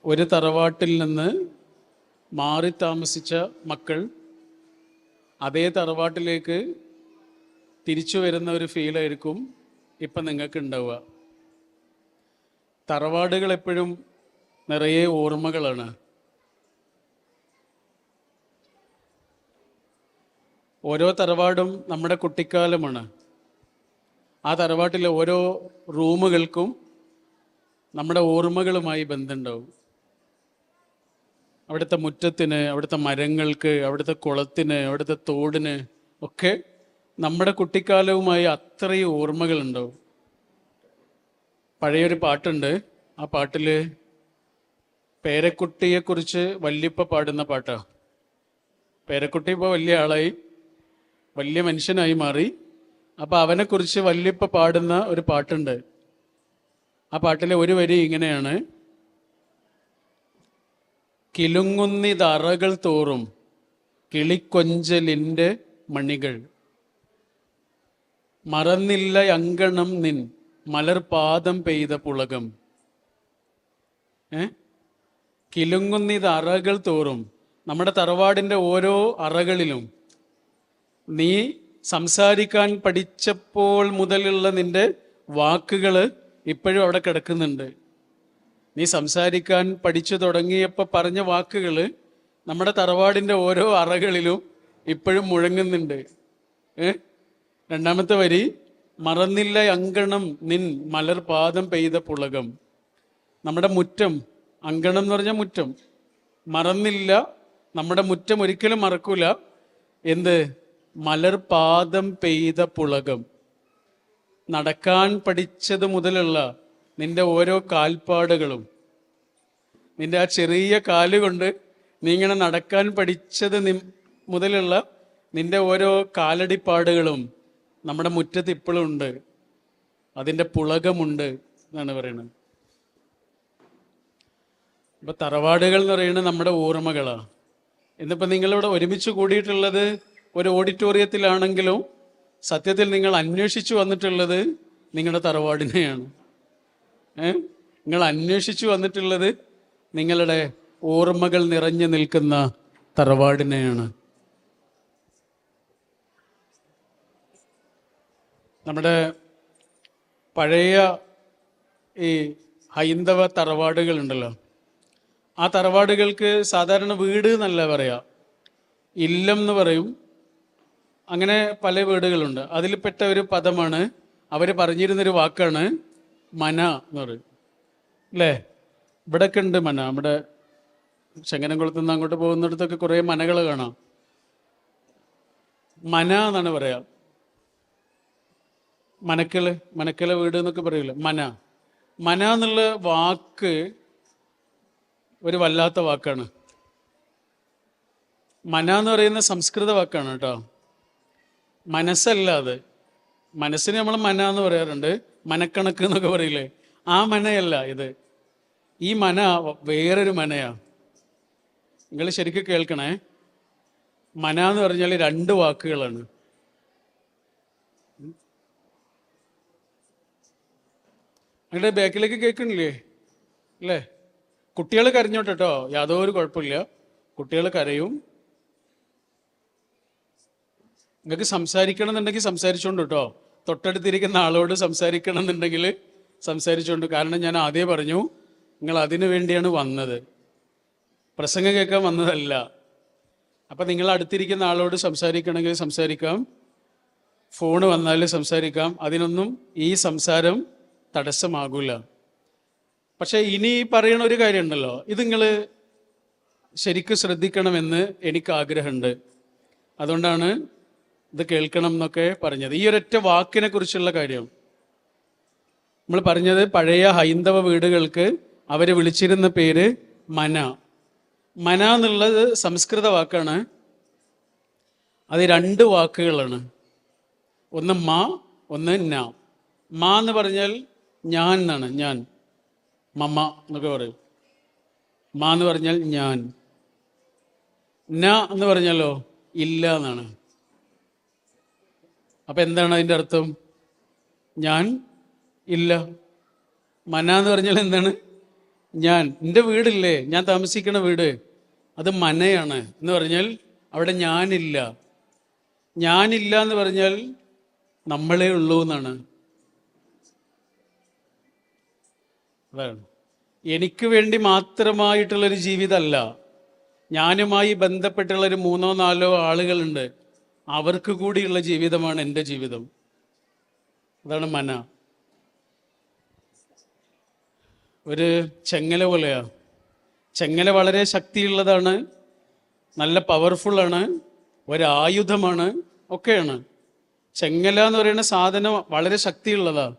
ഒരു തറവാട്ടിൽ നിന്ന് മാറി താമസിച്ച മക്കൾ അതേ തറവാട്ടിലേക്ക് തിരിച്ചു വരുന്ന ഒരു ഫീലായിരിക്കും ഇപ്പം നിങ്ങൾക്ക് ഉണ്ടാവുക. തറവാടുകൾ എപ്പോഴും നിറയെ ഓർമ്മകളാണ്. ഓരോ തറവാടും നമ്മുടെ കുട്ടിക്കാലമാണ്. ആ തറവാട്ടിലെ ഓരോ റൂമുകൾക്കും നമ്മുടെ ഓർമ്മകളുമായി ബന്ധമുണ്ടാവും. അവിടുത്തെ മുറ്റത്തിന്, അവിടുത്തെ മരങ്ങൾക്ക്, അവിടുത്തെ കുളത്തിന്, അവിടുത്തെ തോടിന് ഒക്കെ നമ്മുടെ കുട്ടിക്കാലവുമായി അത്രയും ഓർമ്മകളുണ്ടാവും. പഴയൊരു പാട്ടുണ്ട്. ആ പാട്ടിൽ പേരക്കുട്ടിയെക്കുറിച്ച് വല്യപ്പ പാടുന്ന പാട്ടാണ്. പേരക്കുട്ടി ഇപ്പോൾ വലിയ ആളായി, വലിയ മനുഷ്യനായി മാറി. അപ്പം അവനെക്കുറിച്ച് വല്യപ്പ പാടുന്ന ഒരു പാട്ടുണ്ട്. ആ പാട്ടിലെ ഒരു വരി ഇങ്ങനെയാണ്: കിലുങ്ങുന്നിതറകൾ തോറും കിളിക്കൊഞ്ചലിൻ്റെ മണികൾ, മറന്നില്ല അങ്കണം നിൻ മലർപാദം പെയ്ത പുളകം. കിലുങ്ങുന്നിതറകൾ തോറും, നമ്മുടെ തറവാടിൻ്റെ ഓരോ അറകളിലും നീ സംസാരിക്കാൻ പഠിച്ചപ്പോൾ മുതലുള്ള നിന്റെ വാക്കുകൾ ഇപ്പോഴും അവിടെ കിടക്കുന്നുണ്ട്. നീ സംസാരിക്കാൻ പഠിച്ചു തുടങ്ങിയപ്പോൾ പറഞ്ഞ വാക്കുകൾ നമ്മുടെ തറവാടിൻ്റെ ഓരോ അറകളിലും ഇപ്പോഴും മുഴങ്ങുന്നുണ്ട്. രണ്ടാമത്തെ വരി, മറന്നില്ല അങ്കണം നിൻ മലർപാദം പെയ്ത പുളകം. നമ്മുടെ മുറ്റം, അങ്കണം എന്ന് പറഞ്ഞാൽ മുറ്റം, മറന്നില്ല, നമ്മുടെ മുറ്റം ഒരിക്കലും മറക്കൂല. എന്ത്? മലർപാദം പെയ്ത പുളകം. നടക്കാൻ പഠിച്ചത് മുതലുള്ള നിന്റെ ഓരോ കാൽപ്പാടുകളും, നിന്റെ ആ ചെറിയ കാലുകൊണ്ട് നീ ഇങ്ങനെ നടക്കാൻ പഠിച്ചത് മുതലുള്ള നിന്റെ ഓരോ കാലടിപ്പാടുകളും നമ്മുടെ മുറ്റത്ത് ഇപ്പോഴും ഉണ്ട്. അതിൻ്റെ പുളകമുണ്ട് എന്നാണ് പറയുന്നത്. ഇപ്പം തറവാടുകൾ എന്ന് പറയുന്നത് നമ്മുടെ ഓർമ്മകളാണ്. ഇന്നിപ്പോൾ നിങ്ങളിവിടെ ഒരുമിച്ച് കൂടിയിട്ടുള്ളത് ഒരു ഓഡിറ്റോറിയത്തിലാണെങ്കിലും സത്യത്തിൽ നിങ്ങൾ അന്വേഷിച്ചു വന്നിട്ടുള്ളത് നിങ്ങളുടെ തറവാടിനെയാണ്. നിങ്ങൾ അന്വേഷിച്ചു വന്നിട്ടുള്ളത് നിങ്ങളുടെ ഓർമ്മകൾ നിറഞ്ഞു നിൽക്കുന്ന തറവാടിനെയാണ്. നമ്മുടെ പഴയ ഈ ഹൈന്ദവ തറവാടുകളുണ്ടല്ലോ, ആ തറവാടുകൾക്ക് സാധാരണ വീട് എന്നല്ല പറയാ, ഇല്ലം എന്ന് പറയും. അങ്ങനെ പല വീടുകളുണ്ട്. അതിൽപ്പെട്ട ഒരു പദമാണ്, അവർ പറഞ്ഞിരുന്നൊരു വാക്കാണ് മന എന്ന് പറയും. അല്ലേ? ഇവിടെയൊക്കെ ഉണ്ട് മന. നമ്മുടെ ചങ്ങനംകുളത്ത് നിന്ന് അങ്ങോട്ട് പോകുന്നിടത്തൊക്കെ കുറേ മനകൾ കാണാം. മന എന്നാണ് പറയാ. മനക്കല് വീട് എന്നൊക്കെ പറയൂല. മന എന്നുള്ള വാക്ക് ഒരു വല്ലാത്ത വാക്കാണ്. മന എന്ന് പറയുന്ന സംസ്കൃത വാക്കാണ് കേട്ടോ. മനസ്സല്ല അത്. മനസ്സിന് നമ്മൾ മന എന്ന് പറയാറുണ്ട്, മനക്കണക്ക് എന്നൊക്കെ പറയില്ലേ. ആ മനയല്ല ഇത്. ഈ മന വേറൊരു മനയാ. നിങ്ങൾ ശരിക്കും കേൾക്കണേ. മന എന്ന് പറഞ്ഞാൽ രണ്ട് വാക്കുകളാണ്. നിങ്ങളുടെ ബാക്കിലേക്ക് കേൾക്കണില്ലേ? അല്ലേ? കുട്ടികൾ കരഞ്ഞോട്ടെ കേട്ടോ, യാതൊരു കുഴപ്പമില്ല. കുട്ടികൾ കരയും. നിങ്ങൾക്ക് സംസാരിക്കണം എന്നുണ്ടെങ്കിൽ സംസാരിച്ചോണ്ട് കേട്ടോ. തൊട്ടടുത്തിരിക്കുന്ന ആളോട് സംസാരിക്കണം എന്നുണ്ടെങ്കിൽ സംസാരിച്ചോണ്ട്. കാരണം ഞാൻ ആദ്യം പറഞ്ഞു, നിങ്ങൾ അതിനു വേണ്ടിയാണ് വന്നത്, പ്രസംഗം കേൾക്കാൻ വന്നതല്ല. അപ്പം നിങ്ങൾ അടുത്തിരിക്കുന്ന ആളോട് സംസാരിക്കണമെങ്കിൽ സംസാരിക്കാം, ഫോണ് വന്നാൽ സംസാരിക്കാം. അതിനൊന്നും ഈ സംസാരം തടസ്സമാകൂല. പക്ഷെ ഇനി പറയണ ഒരു കാര്യമുണ്ടല്ലോ, ഇത് നിങ്ങൾ ശരിക്കും ശ്രദ്ധിക്കണമെന്ന് എനിക്ക് ആഗ്രഹമുണ്ട്. അതുകൊണ്ടാണ് ഇത് കേൾക്കണം എന്നൊക്കെ പറഞ്ഞത്. ഈ ഒരൊറ്റ വാക്കിനെ കുറിച്ചുള്ള കാര്യം നമ്മൾ പറഞ്ഞത്. പഴയ ഹൈന്ദവ വീടുകൾക്ക് അവർ വിളിച്ചിരുന്ന പേര് മന. മന എന്നുള്ളത് സംസ്കൃത വാക്കാണ്. അത് രണ്ട് വാക്കുകളാണ്. ഒന്ന് മാ, ഒന്ന് ന. മാ എന്ന് പറഞ്ഞാൽ ഞാൻ എന്നാണ്. ഞാൻ, മമ്മ എന്നൊക്കെ പറയും. മാ എന്ന് പറഞ്ഞാൽ ഞാൻ. ന എന്ന് പറഞ്ഞാലോ ഇല്ല എന്നാണ്. അപ്പം എന്താണ് അതിൻ്റെ അർത്ഥം? ഞാൻ ഇല്ല. മന എന്ന് പറഞ്ഞാൽ എന്താണ്? എൻ്റെ വീടില്ലേ, ഞാൻ താമസിക്കുന്ന വീട്, അത് മനയാണ് എന്ന് പറഞ്ഞാൽ അവിടെ ഞാനില്ല. ഞാനില്ല എന്ന് പറഞ്ഞാൽ നമ്മളേ ഉള്ളൂ എന്നാണ്. അതാണ്. എനിക്ക് വേണ്ടി മാത്രമായിട്ടുള്ളൊരു ജീവിതമല്ല, ഞാനുമായി ബന്ധപ്പെട്ടുള്ളൊരു 3-4 ആളുകളുണ്ട്, അവർക്ക് കൂടിയുള്ള ജീവിതമാണ് എൻ്റെ ജീവിതം. അതാണ് മന. ഒരു ചെങ്ങല പോലെയാ. ചെങ്ങല വളരെ ശക്തിയുള്ളതാണ്, നല്ല പവർഫുള്ളാണ്, ഒരായുധമാണ്, ഒക്കെയാണ്. ചെങ്ങല എന്ന് പറയുന്ന സാധനം വളരെ ശക്തിയുള്ളതാണ്.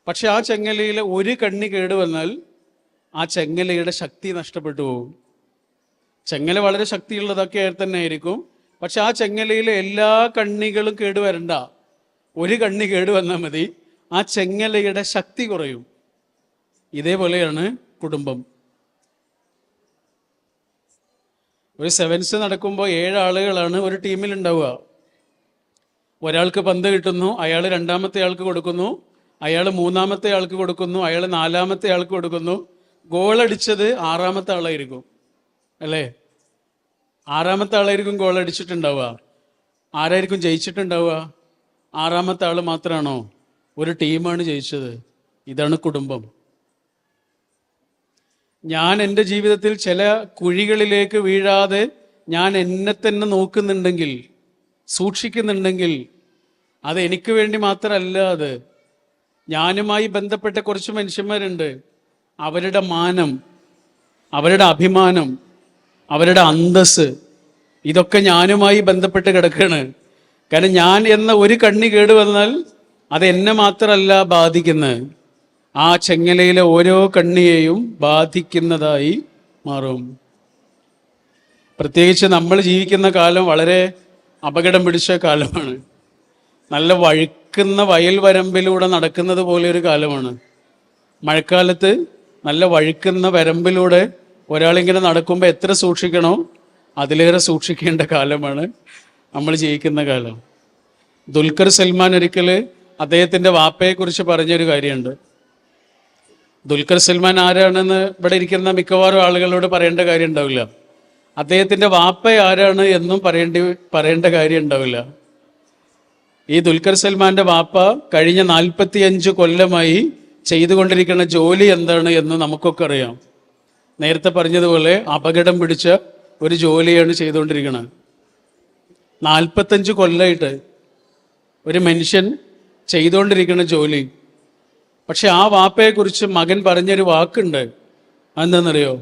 പക്ഷെ ആ ചെങ്ങലയിൽ ഒരു കണ്ണി കേടുവന്നാൽ ആ ചെങ്ങലയുടെ ശക്തി നഷ്ടപ്പെട്ടു പോകും. ചെങ്ങല വളരെ ശക്തിയുള്ളതൊക്കെ തന്നെ ആയിരിക്കും, പക്ഷെ ആ ചെങ്ങലയിലെ എല്ലാ കണ്ണികളും കേടുവരണ്ട. ഒരു കണ്ണി കേടുവന്നാൽ മതി, ആ ചെങ്ങലയുടെ ശക്തി കുറയും. ഇതേപോലെയാണ് കുടുംബം. ഒരു സെവൻസ് നടക്കുമ്പോൾ 7 ആളുകളാണ് ഒരു ടീമിൽ ഉണ്ടാവുക. ഒരാൾക്ക് പന്ത് കിട്ടുന്നു, അയാൾ രണ്ടാമത്തെ ആൾക്ക് കൊടുക്കുന്നു, അയാൾ മൂന്നാമത്തെ ആൾക്ക് കൊടുക്കുന്നു, അയാൾ നാലാമത്തെ ആൾക്ക് കൊടുക്കുന്നു. ഗോളടിച്ചത് 6ാമത്തെ ആളായിരിക്കും, അല്ലേ? 6ാമത്തെ ആളായിരിക്കും ഗോൾ അടിച്ചിട്ടുണ്ടാവുക. ആരായിരിക്കും ജയിച്ചിട്ടുണ്ടാവുക? 6ാമത്തെ ആൾ മാത്രമാണോ? ഒരു ടീമാണ് ജയിച്ചത്. ഇതാണ് കുടുംബം. ഞാൻ എൻ്റെ ജീവിതത്തിൽ ചില കുഴികളിലേക്ക് വീഴാതെ ഞാൻ എന്നെ തന്നെ നോക്കുന്നുണ്ടെങ്കിൽ, സൂക്ഷിക്കുന്നുണ്ടെങ്കിൽ, അത് എനിക്ക് വേണ്ടി മാത്രമല്ല, അത് ഞാനുമായി ബന്ധപ്പെട്ട കുറച്ച് മനുഷ്യന്മാരുണ്ട്. അവരുടെ മാനം, അവരുടെ അഭിമാനം, അവരുടെ അന്തസ്സ്, ഇതൊക്കെ ഞാനുമായി ബന്ധപ്പെട്ട് കിടക്കുകയാണ്. കാരണം ഞാൻ എന്ന ഒരു കണ്ണി കേടുവന്നാൽ അത് എന്നെ മാത്രമല്ല ബാധിക്കുന്നത്, ആ ചെങ്ങലയിലെ ഓരോ കണ്ണിയെയും ബാധിക്കുന്നതായി മാറും. പ്രത്യേകിച്ച് നമ്മൾ ജീവിക്കുന്ന കാലം വളരെ അപകടം പിടിച്ച കാലമാണ്. നല്ല വഴുക്കുന്ന വയൽ വരമ്പിലൂടെ നടക്കുന്നത് പോലെ ഒരു കാലമാണ്. മഴക്കാലത്ത് നല്ല വഴുക്കുന്ന വരമ്പിലൂടെ ഒരാളിങ്ങനെ നടക്കുമ്പോൾ എത്ര സൂക്ഷിക്കണോ അതിലേറെ സൂക്ഷിക്കേണ്ട കാലമാണ് നമ്മൾ ജീവിക്കുന്ന കാലം. ദുൽഖർ സൽമാൻ ഒരിക്കൽ അദ്ദേഹത്തിൻ്റെ വാപ്പയെക്കുറിച്ച് പറഞ്ഞൊരു കാര്യമുണ്ട്. ദുൽഖർ സൽമാൻ ആരാണെന്ന് ഇവിടെ ഇരിക്കുന്ന മിക്കവാറും ആളുകളോട് പറയേണ്ട കാര്യം ഉണ്ടാവില്ല. അദ്ദേഹത്തിൻ്റെ വാപ്പ ആരാണ് എന്നും പറയേണ്ട കാര്യം ഉണ്ടാവില്ല. ഈ ദുൽഖർ സൽമാന്റെ വാപ്പ കഴിഞ്ഞ 45 കൊല്ലമായി ചെയ്തുകൊണ്ടിരിക്കുന്ന ജോലി എന്താണ് എന്ന് നമുക്കൊക്കെ അറിയാം. നേരത്തെ പറഞ്ഞതുപോലെ അപകടം പിടിച്ച ഒരു ജോലിയാണ് ചെയ്തുകൊണ്ടിരിക്കുന്നത്. 45 കൊല്ലമായിട്ട് ഒരു മനുഷ്യൻ ചെയ്തുകൊണ്ടിരിക്കുന്ന ജോലി. പക്ഷെ ആ വാപ്പയെക്കുറിച്ച് മകൻ പറഞ്ഞൊരു വാക്കുണ്ട്. എന്താണെന്നറിയോ?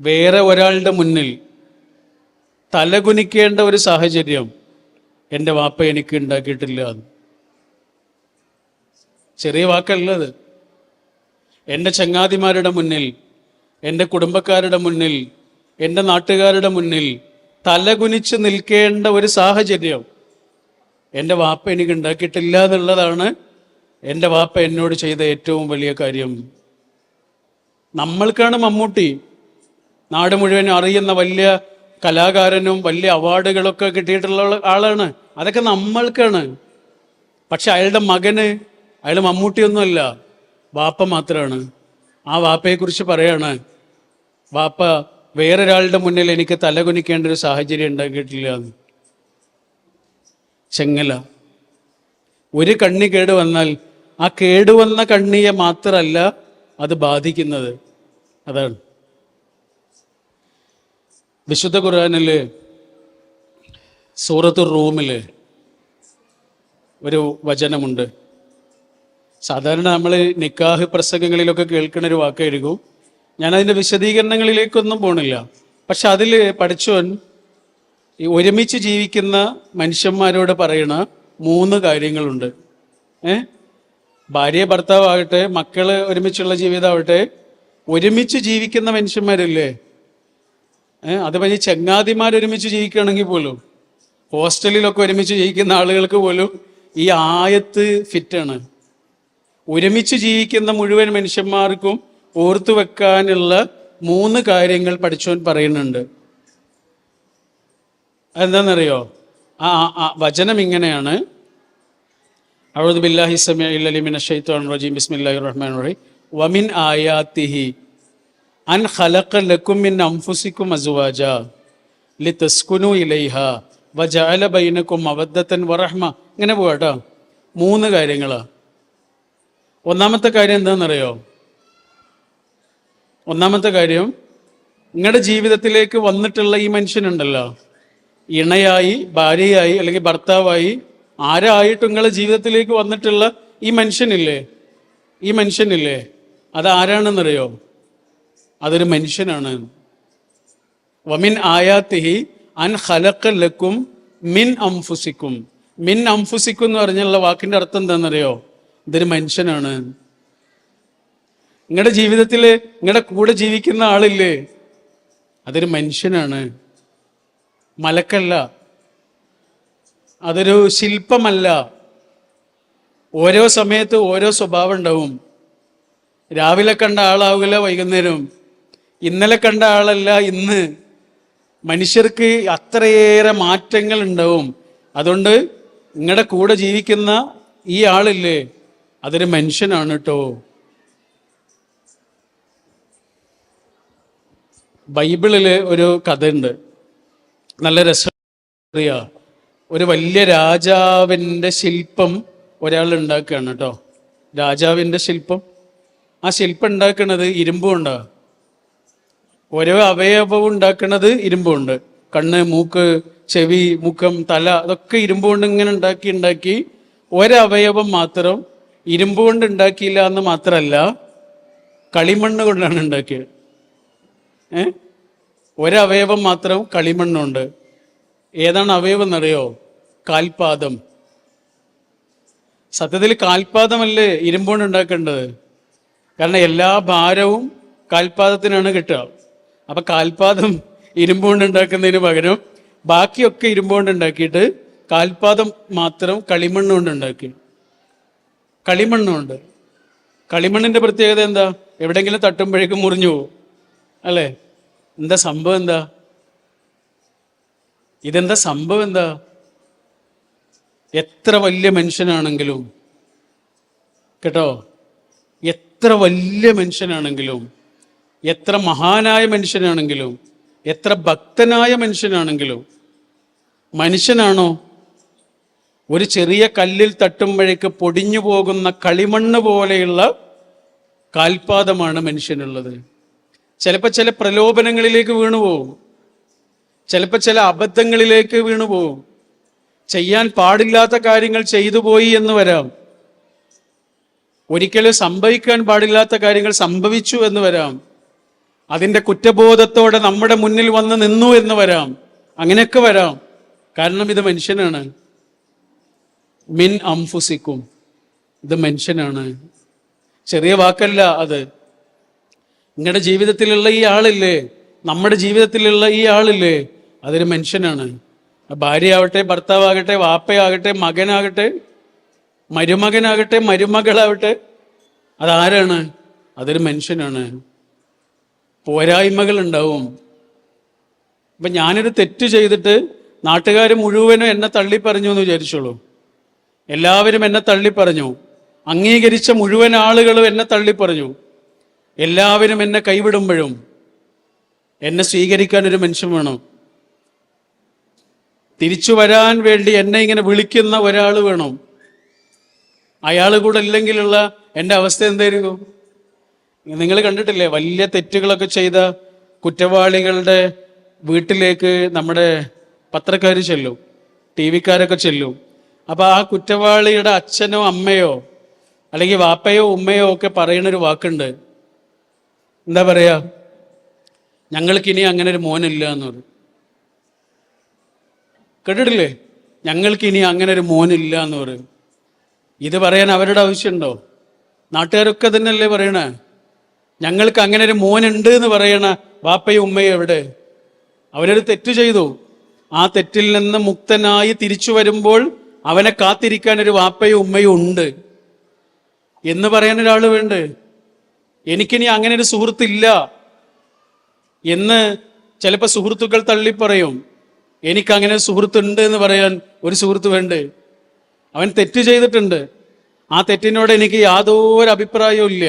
വേറെ ഒരാളുടെ മുന്നിൽ തലകുനിക്കേണ്ട ഒരു സാഹചര്യം എൻ്റെ വാപ്പ എനിക്ക് ഉണ്ടാക്കിയിട്ടില്ല. ചെറിയ വാക്കല്ലത്. എൻ്റെ ചങ്ങാതിമാരുടെ മുന്നിൽ, എൻ്റെ കുടുംബക്കാരുടെ മുന്നിൽ, എൻ്റെ നാട്ടുകാരുടെ മുന്നിൽ തലകുനിച്ച് നിൽക്കേണ്ട ഒരു സാഹചര്യം എൻ്റെ വാപ്പ എനിക്ക് ഉണ്ടാക്കിയിട്ടില്ല എന്നുള്ളതാണ് എൻ്റെ വാപ്പ എന്നോട് ചെയ്ത ഏറ്റവും വലിയ കാര്യം. നമ്മൾക്കാണ് മമ്മൂട്ടി, നാട് മുഴുവൻ അറിയുന്ന വലിയ കലാകാരനും വലിയ അവാർഡുകളൊക്കെ കിട്ടിയിട്ടുള്ള ആളാണ്. അതൊക്കെ നമ്മൾക്കാണ്. പക്ഷെ അയാളുടെ മകന്, അയാൾ മമ്മൂട്ടിയൊന്നുമല്ല, വാപ്പ മാത്രമാണ്. ആ വാപ്പയെക്കുറിച്ച് പറയാണ്, വാപ്പ വേറൊരാളുടെ മുന്നിൽ എനിക്ക് തലകുനിക്കേണ്ട ഒരു സാഹചര്യം ഉണ്ടാക്കിയിട്ടില്ല എന്ന്. ചെങ്ങല. ഒരു കണ്ണി കേടുവന്നാൽ ആ കേടുവന്ന കണ്ണിയെ മാത്രമല്ല അത് ബാധിക്കുന്നത്. അതാണ്. വിശുദ്ധ ഖുർആനില് സൂറത്തുർ റൂമില് ഒരു വചനമുണ്ട്. സാധാരണ നമ്മൾ നിക്കാഹ് പ്രസംഗങ്ങളിലൊക്കെ കേൾക്കുന്ന ഒരു വാക്കായിരിക്കും. ഞാനതിൻ്റെ വിശദീകരണങ്ങളിലേക്കൊന്നും പോണില്ല. പക്ഷെ അതിൽ പഠിച്ചവൻ ഈ ഒരുമിച്ച് ജീവിക്കുന്ന മനുഷ്യന്മാരോട് പറയണ 3 കാര്യങ്ങളുണ്ട്. ഭാര്യ ഭർത്താവാകട്ടെ, മക്കള് ഒരുമിച്ചുള്ള ജീവിതമാവട്ടെ, ഒരുമിച്ച് ജീവിക്കുന്ന മനുഷ്യന്മാരില്ലേ, അത് ഈ ചങ്ങാതിമാരൊരുമിച്ച് ജീവിക്കുകയാണെങ്കിൽ പോലും, ഹോസ്റ്റലിലൊക്കെ ഒരുമിച്ച് ജീവിക്കുന്ന ആളുകൾക്ക് പോലും ഈ ആയത്ത് ഫിറ്റാണ്. ഒരുമിച്ച് ജീവിക്കുന്ന മുഴുവൻ മനുഷ്യന്മാർക്കും ഓർത്തു വെക്കാനുള്ള 3 കാര്യങ്ങൾ പഠിച്ചവൻ പറയുന്നുണ്ട്. എന്താണെന്നറിയോ? ആ വചനം ഇങ്ങനെയാണ്: അഊദു ബില്ലാഹി സമീഇൽ അലീം മിനശ് ശൈത്വാനിർ റജീം ബിസ്മില്ലാഹിർ റഹ്മാനിർ റഹീം വമിൻ ആയാതിഹി അൻ ഖലഖ ലക്കും മിൻ അൻഫുസികും അസ്വാജാ ലിതസ്കുനു ഇലൈഹാ വജഅല ബൈനകും മവദ്ദതൻ വറഹ്മ. ഇങ്ങനെ പോവാട്ടോ. 3 കാര്യങ്ങളാ. ഒന്നാമത്തെ കാര്യം എന്താണെന്നറിയോ? ഒന്നാമത്തെ കാര്യം, നിങ്ങളുടെ ജീവിതത്തിലേക്ക് വന്നിട്ടുള്ള ഈ മനുഷ്യനുണ്ടല്ലോ, ഇണയായി, ഭാര്യയായി, അല്ലെങ്കിൽ ഭർത്താവായി, ആരായിട്ടും നിങ്ങളുടെ ജീവിതത്തിലേക്ക് വന്നിട്ടുള്ള ഈ മനുഷ്യനില്ലേ, അത് ആരാണെന്നറിയോ? അതൊരു മനുഷ്യനാണ്. വമിൻ ആയാത്തിഹി അൻ ഖലഖ ലക്കും മിൻ അംഫുസിക്കും. മിൻ അംഫുസിക്കും എന്ന് പറഞ്ഞുള്ള വാക്കിന്റെ അർത്ഥം എന്താണെന്നറിയോ? ഇതൊരു മനുഷ്യനാണ്. നിങ്ങളുടെ ജീവിതത്തിൽ നിങ്ങളുടെ കൂടെ ജീവിക്കുന്ന ആളില്ലേ, അതൊരു മനുഷ്യനാണ്, മലക്കല്ല, അതൊരു ശില്പമല്ല. ഓരോ സമയത്ത് ഓരോ സ്വഭാവം ഉണ്ടാവും. രാവിലെ കണ്ട ആളാവില്ല വൈകുന്നേരം, ഇന്നലെ കണ്ട ആളല്ല ഇന്ന്. മനുഷ്യർക്ക് അത്രയേറെ മാറ്റങ്ങൾ ഉണ്ടാവും. അതുകൊണ്ട് നിങ്ങളുടെ കൂടെ ജീവിക്കുന്ന ഈ ആളില്ലേ, അതൊരു മനുഷ്യനാണ് കേട്ടോ. ബൈബിളില് ഒരു കഥയുണ്ട്, നല്ല രസറിയ. ഒരു വലിയ രാജാവിൻ്റെ ശില്പം ഒരാൾ ഉണ്ടാക്കുകയാണ് കേട്ടോ. രാജാവിൻ്റെ ശില്പം. ആ ശില്പം ഉണ്ടാക്കുന്നത് ഇരുമ്പുകൊണ്ടാണ്. ഓരോ അവയവവും ഉണ്ടാക്കുന്നത് ഇരുമ്പുകൊണ്ട്. കണ്ണ്, മൂക്ക്, ചെവി, മുഖം, തല, അതൊക്കെ ഇരുമ്പുകൊണ്ട് ഇങ്ങനെ ഉണ്ടാക്കി ഒരവയവം മാത്രം ഇരുമ്പുകൊണ്ട് ഉണ്ടാക്കിയില്ല എന്ന് മാത്രമല്ല, കളിമണ്ണ് കൊണ്ടാണ് ഉണ്ടാക്കിയത്. ഒരവയവം മാത്രം കളിമണ്ണുണ്ട്. ഏതാണ് അവയവം എന്നറിയോ? കാൽപാദം. സത്യത്തിൽ കാൽപാദമല്ലേ ഇരുമ്പുകൊണ്ട് ഉണ്ടാക്കേണ്ടത്? കാരണം എല്ലാ ഭാരവും കാൽപാദത്തിനാണ് കിട്ടുക. അപ്പൊ കാൽപാദം ഇരുമ്പുകൊണ്ട് ഉണ്ടാക്കുന്നതിന് പകരം ബാക്കിയൊക്കെ ഇരുമ്പുകൊണ്ട് ഉണ്ടാക്കിയിട്ട് കാൽപാദം മാത്രം കളിമണ്ണുകൊണ്ട് ഉണ്ടാക്കി. കളിമണ്ണുണ്ട്. കളിമണ്ണിന്റെ പ്രത്യേകത എന്താ? എവിടെയെങ്കിലും തട്ടുമ്പോഴേക്കും മുറിഞ്ഞു പോകും അല്ലേ? എന്താ സംഭവം? ഇതെന്താ സംഭവം? എത്ര വലിയ മനുഷ്യനാണെങ്കിലും കേട്ടോ, എത്ര വലിയ മനുഷ്യനാണെങ്കിലും, എത്ര മഹാനായ മനുഷ്യനാണെങ്കിലും, എത്ര ഭക്തനായ മനുഷ്യനാണെങ്കിലും, മനുഷ്യനാണോ? ഒരു ചെറിയ കല്ലിൽ തട്ടുമ്പോഴേക്ക് പൊടിഞ്ഞു പോകുന്ന കളിമണ്ണ് പോലെയുള്ള കാൽപാദമാണ് മനുഷ്യനുള്ളത്. ചിലപ്പോൾ ചില പ്രലോഭനങ്ങളിലേക്ക് വീണുപോകും, ചിലപ്പോൾ ചില അബദ്ധങ്ങളിലേക്ക് വീണുപോകും, ചെയ്യാൻ പാടില്ലാത്ത കാര്യങ്ങൾ ചെയ്തു പോയി എന്ന് വരാം, ഒരിക്കലും സംഭവിക്കാൻ പാടില്ലാത്ത കാര്യങ്ങൾ സംഭവിച്ചു എന്ന് വരാം, അതിൻ്റെ കുറ്റബോധത്തോടെ നമ്മുടെ മുന്നിൽ വന്ന് നിന്നു എന്ന് വരാം, അങ്ങനെയൊക്കെ വരാം. കാരണം ഇത് മനുഷ്യനാണ്. മിൻ അംഫുസിക്കും, ഇത് മനുഷ്യനാണ്. ചെറിയ വാക്കല്ല അത്. നിങ്ങളുടെ ജീവിതത്തിലുള്ള ഈ ആളില്ലേ, നമ്മുടെ ജീവിതത്തിലുള്ള ഈ ആളില്ലേ, അതൊരു മനുഷ്യനാണ്. ഭാര്യയാവട്ടെ, ഭർത്താവാകട്ടെ, വാപ്പയാകട്ടെ, മകനാകട്ടെ, മരുമകനാകട്ടെ, മരുമകളാവട്ടെ, അതാരാണ്? അതൊരു മനുഷ്യനാണ്. പോരായ്മകൾ ഉണ്ടാവും. ഇപ്പം ഞാനൊരു തെറ്റ് ചെയ്തിട്ട് നാട്ടുകാർ മുഴുവനും എന്നെ തള്ളിപ്പറഞ്ഞു എന്ന് വിചാരിച്ചോളൂ. എല്ലാവരും എന്നെ തള്ളിപ്പറഞ്ഞു, അംഗീകരിച്ച മുഴുവൻ ആളുകളും എന്നെ തള്ളിപ്പറഞ്ഞു. എല്ലാവരും എന്നെ കൈവിടുമ്പോഴും എന്നെ സ്വീകരിക്കാൻ ഒരു മനുഷ്യൻ വേണം. തിരിച്ചു വരാൻ വേണ്ടി എന്നെ ഇങ്ങനെ വിളിക്കുന്ന ഒരാൾ വേണം. അയാൾ കൂടെ ഇല്ലെങ്കിലുള്ള എൻ്റെ അവസ്ഥ എന്തായിരിക്കും? നിങ്ങൾ കണ്ടിട്ടില്ലേ, വലിയ തെറ്റുകളൊക്കെ ചെയ്ത കുറ്റവാളികളുടെ വീട്ടിലേക്ക് നമ്മുടെ പത്രക്കാർ ചെല്ലും, ടി വിക്കാരൊക്കെ ചെല്ലും. അപ്പോൾ ആ കുറ്റവാളിയുടെ അച്ഛനോ അമ്മയോ അല്ലെങ്കിൽ വാപ്പയോ ഉമ്മയോ ഒക്കെ പറയുന്നൊരു വാക്കുണ്ട്. എന്താ പറയാ? ഞങ്ങൾക്കിനി അങ്ങനെ ഒരു മോനില്ല എന്ന് പറയും. കേട്ടിട്ടില്ലേ? ഞങ്ങൾക്കിനി അങ്ങനെ ഒരു മോനില്ല എന്ന് പറയും. ഇത് പറയാൻ അവരുടെ ആവശ്യമുണ്ടോ? നാട്ടുകാരൊക്കെ തന്നെയല്ലേ പറയണേ. ഞങ്ങൾക്ക് അങ്ങനെ ഒരു മോനുണ്ട് എന്ന് പറയണ വാപ്പയും ഉമ്മയും എവിടെ? അവരൊരു തെറ്റ് ചെയ്തു, ആ തെറ്റിൽ നിന്ന് മുക്തനായി തിരിച്ചു വരുമ്പോൾ അവനെ കാത്തിരിക്കാൻ ഒരു വാപ്പയും ഉമ്മയും ഉണ്ട് എന്ന് പറയാൻ ഒരാൾ വേണ്ടേ? എനിക്കിനി അങ്ങനെ ഒരു സുഹൃത്തില്ല എന്ന് ചിലപ്പോൾ സുഹൃത്തുക്കൾ തള്ളിപ്പറയും. എനിക്കങ്ങനെ സുഹൃത്തുണ്ട് എന്ന് പറയാൻ ഒരു സുഹൃത്ത് വേണ്ടേ? അവൻ തെറ്റ് ചെയ്തിട്ടുണ്ട്, ആ തെറ്റിനോട് എനിക്ക് യാതൊരു അഭിപ്രായവും ഇല്ല.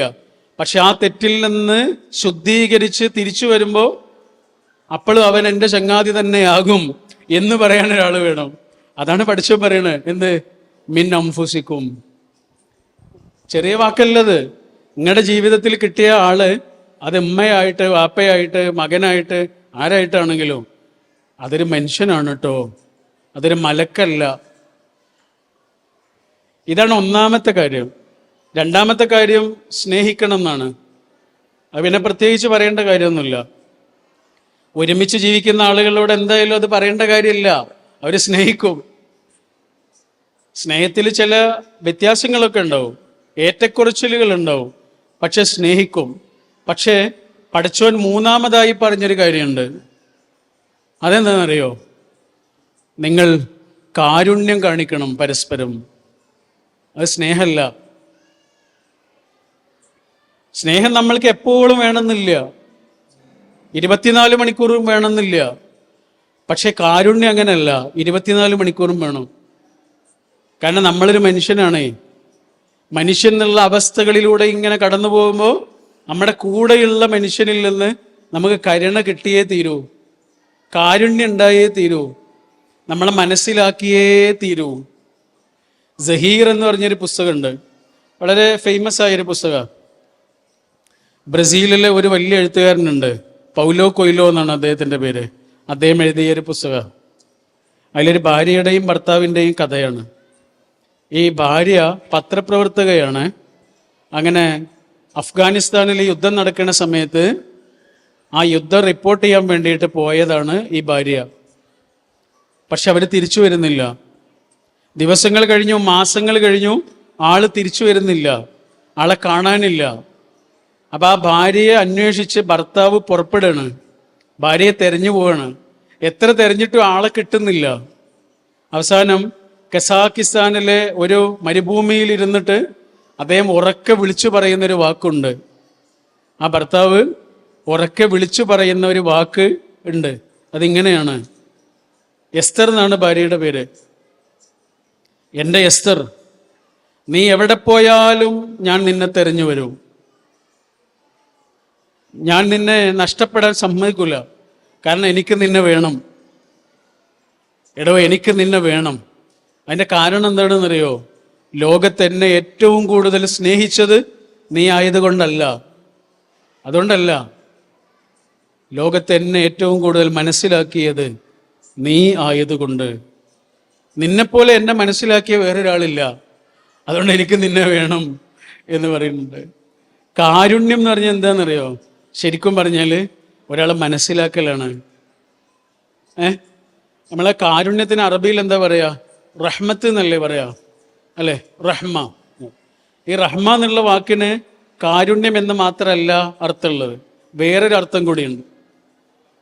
പക്ഷെ ആ തെറ്റിൽ നിന്ന് ശുദ്ധീകരിച്ച് തിരിച്ചു വരുമ്പോൾ അപ്പോഴും അവൻ എൻ്റെ ചങ്ങാതി തന്നെയാകും എന്ന് പറയാൻ ഒരാൾ വേണം. അതാണ് പഠിച്ചോ പറയണത്. എന്ത്? മിൻ അംഫുസിക്കും. ചെറിയ വാക്കല്ലത്. നിങ്ങളുടെ ജീവിതത്തിൽ കിട്ടിയ ആള്, അത് ഉമ്മയായിട്ട്, വാപ്പയായിട്ട്, മകനായിട്ട്, ആരായിട്ടാണെങ്കിലും അതൊരു മനുഷ്യനാണ് കേട്ടോ, അതൊരു മലക്കല്ല. ഇതാണ് ഒന്നാമത്തെ കാര്യം. രണ്ടാമത്തെ കാര്യം സ്നേഹിക്കണം എന്നാണ്. അത് പിന്നെ പ്രത്യേകിച്ച് പറയേണ്ട കാര്യമൊന്നുമില്ല. ഒരുമിച്ച് ജീവിക്കുന്ന ആളുകളോട് എന്തായാലും അത് പറയേണ്ട കാര്യമില്ല, അവർ സ്നേഹിക്കും. സ്നേഹത്തിൽ ചില വ്യത്യാസങ്ങളൊക്കെ ഉണ്ടാവും, ഏറ്റക്കുറച്ചിലുകൾ ഉണ്ടാവും, പക്ഷെ സ്നേഹിക്കും. പക്ഷേ പഠിച്ചവൻ മൂന്നാമതായി പറഞ്ഞൊരു കാര്യമുണ്ട്. അതെന്താണെന്നറിയോ? നിങ്ങൾ കാരുണ്യം കാണിക്കണം പരസ്പരം. അത് സ്നേഹമല്ല. സ്നേഹം നമ്മൾക്ക് എപ്പോഴും വേണമെന്നില്ല, 24 മണിക്കൂറും വേണമെന്നില്ല. പക്ഷെ കാരുണ്യം അങ്ങനെയല്ല, 24 മണിക്കൂറും വേണം. കാരണം നമ്മളൊരു മനുഷ്യനാണേ. മനുഷ്യൻ എന്നുള്ള അവസ്ഥകളിലൂടെ ഇങ്ങനെ കടന്നു പോകുമ്പോൾ നമ്മുടെ കൂടെയുള്ള മനുഷ്യനിൽ നിന്ന് നമുക്ക് കരുണ കിട്ടിയേ തീരൂ, കാരുണ്യം ഉണ്ടായേ തീരൂ, നമ്മളെ മനസ്സിലാക്കിയേ തീരൂ. സഹീർ എന്ന് പറഞ്ഞൊരു പുസ്തകമുണ്ട്, വളരെ ഫേമസ് ആയൊരു പുസ്തകമാണ്. ബ്രസീലിലെ ഒരു വലിയ എഴുത്തുകാരനുണ്ട്, പൗലോ കൊയ്ലോ എന്നാണ് അദ്ദേഹത്തിൻ്റെ പേര്. അദ്ദേഹം എഴുതിയൊരു പുസ്തകമാണ്. അതിലൊരു ഭാര്യയുടെയും ഭർത്താവിൻ്റെയും കഥയാണ്. ഈ ഭാര്യ പത്രപ്രവർത്തകയാണ്. അങ്ങനെ അഫ്ഗാനിസ്ഥാനിൽ യുദ്ധം നടക്കുന്ന സമയത്ത് ആ യുദ്ധം റിപ്പോർട്ട് ചെയ്യാൻ വേണ്ടിയിട്ട് പോയതാണ് ഈ ഭാര്യ. പക്ഷെ അവർ തിരിച്ചു വരുന്നില്ല. ദിവസങ്ങൾ കഴിഞ്ഞു, മാസങ്ങൾ കഴിഞ്ഞു, ആള് തിരിച്ചു വരുന്നില്ല, ആളെ കാണാനില്ല. അപ്പം ആ ഭാര്യയെ അന്വേഷിച്ച് ഭർത്താവ് പുറപ്പെടുകയാണ്, ഭാര്യയെ തെരഞ്ഞു പോവാണ്. എത്ര തെരഞ്ഞിട്ടും ആളെ കിട്ടുന്നില്ല. അവസാനം കസാക്കിസ്ഥാനിലെ ഒരു മരുഭൂമിയിൽ ഇരുന്നിട്ട് അദ്ദേഹം ഉറക്കെ വിളിച്ചു പറയുന്നൊരു വാക്കുണ്ട്. ആ ഭർത്താവ് ഉറക്കെ വിളിച്ചു പറയുന്ന ഒരു വാക്ക് ഉണ്ട്. അതിങ്ങനെയാണ്, എസ്തർ എന്നാണ് ഭാര്യയുടെ പേര്. എൻ്റെ എസ്തർ, നീ എവിടെ പോയാലും ഞാൻ നിന്നെ തെരഞ്ഞു വരും. ഞാൻ നിന്നെ നഷ്ടപ്പെടാൻ സമ്മതിക്കില്ല. കാരണം എനിക്ക് നിന്നെ വേണം. എടോ, എനിക്ക് നിന്നെ വേണം. അതിൻ്റെ കാരണം എന്താണെന്നറിയോ? ലോകത്ത് എന്നെ ഏറ്റവും കൂടുതൽ സ്നേഹിച്ചത് നീ ആയതുകൊണ്ടല്ല, അതുകൊണ്ടല്ല. ലോകത്ത് എന്നെ ഏറ്റവും കൂടുതൽ മനസ്സിലാക്കിയത് നീ ആയതുകൊണ്ട്. നിന്നെപ്പോലെ എന്നെ മനസ്സിലാക്കിയ വേറൊരാളില്ല, അതുകൊണ്ട് എനിക്ക് നിന്നെ വേണം എന്ന് പറയുന്നുണ്ട്. കാരുണ്യം എന്ന് പറഞ്ഞാൽ എന്താണെന്നറിയോ? ശരിക്കും പറഞ്ഞാൽ ഒരാളെ മനസ്സിലാക്കലാണ്. നമ്മളെ കാരുണ്യത്തിന് അറബിയിൽ എന്താ പറയാ? റഹ്മത്ത് എന്നല്ലേ പറയാ, അല്ലേ? റഹ്മ. ഈ റഹ്മ എന്നുള്ള വാക്കിന് കാരുണ്യം എന്ന് മാത്രമല്ല അർത്ഥമുള്ളത്, വേറൊരു അർത്ഥം കൂടിയുണ്ട്.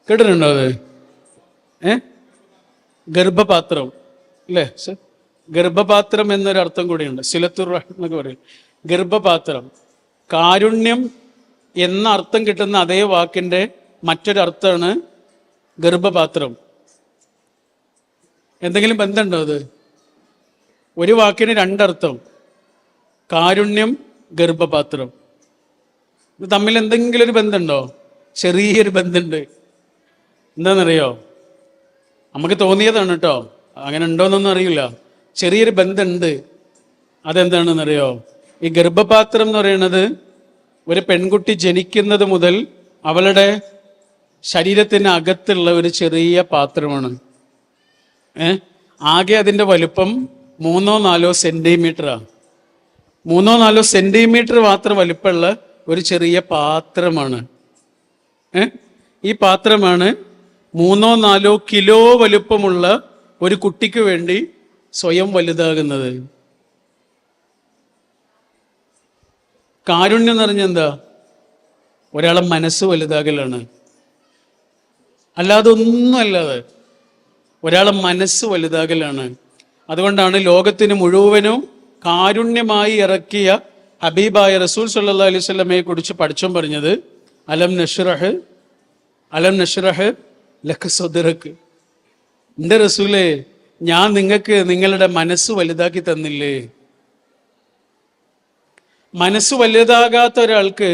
കേട്ടിട്ടുണ്ടോ അത്? ഗർഭപാത്രം, അല്ലേ? ഗർഭപാത്രം എന്നൊരു അർത്ഥം കൂടിയുണ്ട്. സിലത്തുർ റഹ്മ എന്നൊക്കെ പറയും. ഗർഭപാത്രം, കാരുണ്യം എന്ന അർത്ഥം കിട്ടുന്ന അതേ വാക്കിൻ്റെ മറ്റൊരർത്ഥമാണ് ഗർഭപാത്രം. എന്തെങ്കിലും ബന്ധമുണ്ടോ അത്? ഒരു വാക്കിന് രണ്ടർത്ഥം, കാരുണ്യം, ഗർഭപാത്രം. ഇത് തമ്മിൽ എന്തെങ്കിലും ഒരു ബന്ധമുണ്ടോ? ചെറിയൊരു ബന്ധമുണ്ട്. എന്താണെന്നറിയോ? നമുക്ക് തോന്നിയതാണ് കേട്ടോ, അങ്ങനെ ഉണ്ടോയെന്നൊന്നും അറിയില്ല. ചെറിയൊരു ബന്ധമുണ്ട്. അതെന്താണെന്നറിയോ? ഈ ഗർഭപാത്രം എന്ന് പറയുന്നത് ഒരു പെൺകുട്ടി ജനിക്കുന്നത് മുതൽ അവളുടെ ശരീരത്തിന് അകത്തുള്ള ഒരു ചെറിയ പാത്രമാണ്. ആകെ അതിൻ്റെ വലുപ്പം 3-4 സെൻറ്റിമീറ്ററാണ്. 3-4 സെൻറ്റിമീറ്റർ മാത്രം വലുപ്പമുള്ള ഒരു ചെറിയ പാത്രമാണ്. ഈ പാത്രമാണ് 3-4 കിലോ വലുപ്പമുള്ള ഒരു കുട്ടിക്ക് വേണ്ടി സ്വയം വലുതാകുന്നത്. കാരുണ്യം എന്ന് പറഞ്ഞാൽ എന്താ? ഒരാളെ മനസ്സ് വലുതാകലാണ്. അല്ലാതെ ഒന്നുമല്ലാതെ ഒരാളെ മനസ്സ് വലുതാകലാണ്. അതുകൊണ്ടാണ് ലോകത്തിന് മുഴുവനും കാരുണ്യമായി ഇറക്കിയ ഹബീബായ റസൂൽ സല്ലല്ലാഹു അലൈഹി വസല്ലമയെ കുറിച്ച് പഠിച്ചോൻ പറഞ്ഞത്, അലം നഷ്റഹ് ലക സദ്റക്. എൻ്റെ റസൂലേ, ഞാൻ നിങ്ങൾക്ക് നിങ്ങളുടെ മനസ്സ് വലുതാക്കി തന്നില്ലേ? മനസ്സ് വലുതാകാത്ത ഒരാൾക്ക്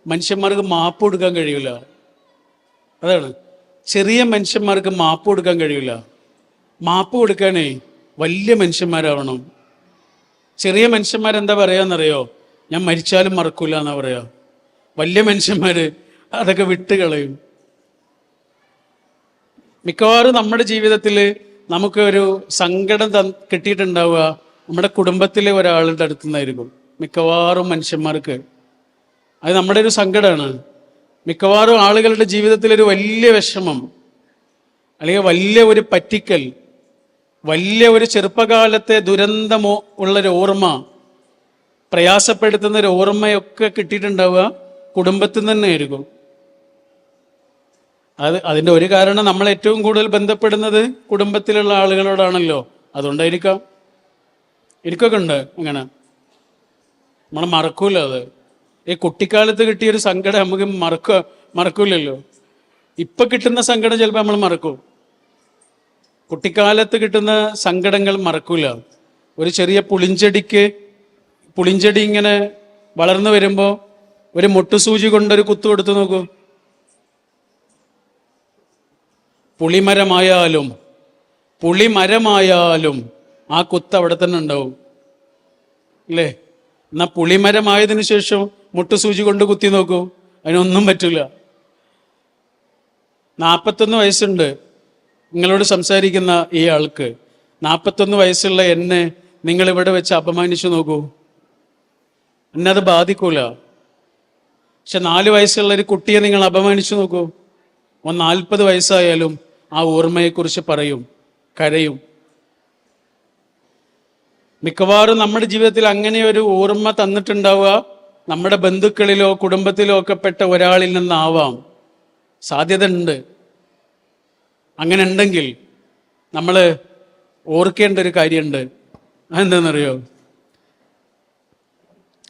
മനുഷ്യന്മാർക്ക് മാപ്പ് കൊടുക്കാൻ കഴിയില്ല. അതാണ്, ചെറിയ മനുഷ്യന്മാർക്ക് മാപ്പ് കൊടുക്കാൻ കഴിയില്ല. മാപ്പ് കൊടുക്കാനേ വലിയ മനുഷ്യന്മാരാവണം. ചെറിയ മനുഷ്യന്മാരെന്താ പറയാന്നറിയോ? ഞാൻ മരിച്ചാലും മറക്കൂല എന്നാ പറയാ. വലിയ മനുഷ്യന്മാര് അതൊക്കെ വിട്ടുകളയും. മിക്കവാറും നമ്മുടെ ജീവിതത്തിൽ നമുക്ക് ഒരു സങ്കടം കിട്ടിയിട്ടുണ്ടാവുക നമ്മുടെ കുടുംബത്തിലെ ഒരാളുടെ അടുത്തു നിന്നായിരിക്കും. മിക്കവാറും മനുഷ്യന്മാർക്ക് അത് നമ്മുടെ ഒരു സങ്കടമാണ്. മിക്കവാറും ആളുകളുടെ ജീവിതത്തിലൊരു വലിയ വിഷമം, അല്ലെങ്കിൽ വലിയ ഒരു പറ്റിക്കൽ, വലിയ ഒരു ചെറുപ്പകാലത്തെ ദുരന്തമോ ഉള്ളൊരു ഓർമ്മ, പ്രയാസപ്പെടുത്തുന്ന ഒരു ഓർമ്മയൊക്കെ കിട്ടിയിട്ടുണ്ടാവുക കുടുംബത്തിൽ നിന്ന് തന്നെ ആയിരിക്കും. അതിൻ്റെ ഒരു കാരണം നമ്മൾ ഏറ്റവും കൂടുതൽ ബന്ധപ്പെടുന്നത് കുടുംബത്തിലുള്ള ആളുകളോടാണല്ലോ. അതുകൊണ്ടായിരിക്കാം. എനിക്കൊക്കെ ഉണ്ട് അങ്ങനെ. നമ്മൾ മറക്കൂല അത്. ഈ കുട്ടിക്കാലത്ത് കിട്ടിയൊരു സങ്കടം നമുക്ക് മറക്കൂലല്ലോ. ഇപ്പൊ കിട്ടുന്ന സങ്കടം ചിലപ്പോൾ നമ്മൾ മറക്കും. കുട്ടിക്കാലത്ത് കിട്ടുന്ന സങ്കടങ്ങൾ മറക്കൂല. ഒരു ചെറിയ പുളിഞ്ചെടി ഇങ്ങനെ വളർന്നു വരുമ്പോൾ ഒരു മുട്ടുസൂചി കൊണ്ടൊരു കുത്തു കൊടുത്തു നോക്കൂ. പുളിമരമായാലും ആ കുത്ത് അവിടെ തന്നെ ഉണ്ടാവും അല്ലേ? എന്നാ പുളിമരമായതിനു ശേഷം മുട്ടുസൂചി കൊണ്ട് കുത്തി നോക്കൂ, അതിനൊന്നും പറ്റില്ല. 41 വയസ്സുണ്ട് നിങ്ങളോട് സംസാരിക്കുന്ന ഈ ആൾക്ക്. 41 വയസ്സുള്ള എന്നെ നിങ്ങൾ ഇവിടെ വെച്ച് അപമാനിച്ചു നോക്കൂ, എന്നെ അത് ബാധിക്കൂല. പക്ഷെ 4 വയസ്സുള്ള ഒരു കുട്ടിയെ നിങ്ങൾ അപമാനിച്ചു നോക്കൂ, 40 വയസ്സായാലും ആ ഓർമ്മയെക്കുറിച്ച് പറയും, കരയും. മിക്കവാറും നമ്മുടെ ജീവിതത്തിൽ അങ്ങനെ ഒരു ഓർമ്മ തന്നിട്ടുണ്ടാവുക നമ്മുടെ ബന്ധുക്കളിലോ കുടുംബത്തിലോ ഒക്കെ പെട്ട ഒരാളിൽ നിന്നാവാം. സാധ്യത ഉണ്ട്. അങ്ങനെ ഉണ്ടെങ്കിൽ നമ്മൾ ഓർക്കേണ്ട ഒരു കാര്യമുണ്ട്. അതെന്താണെന്നറിയോ?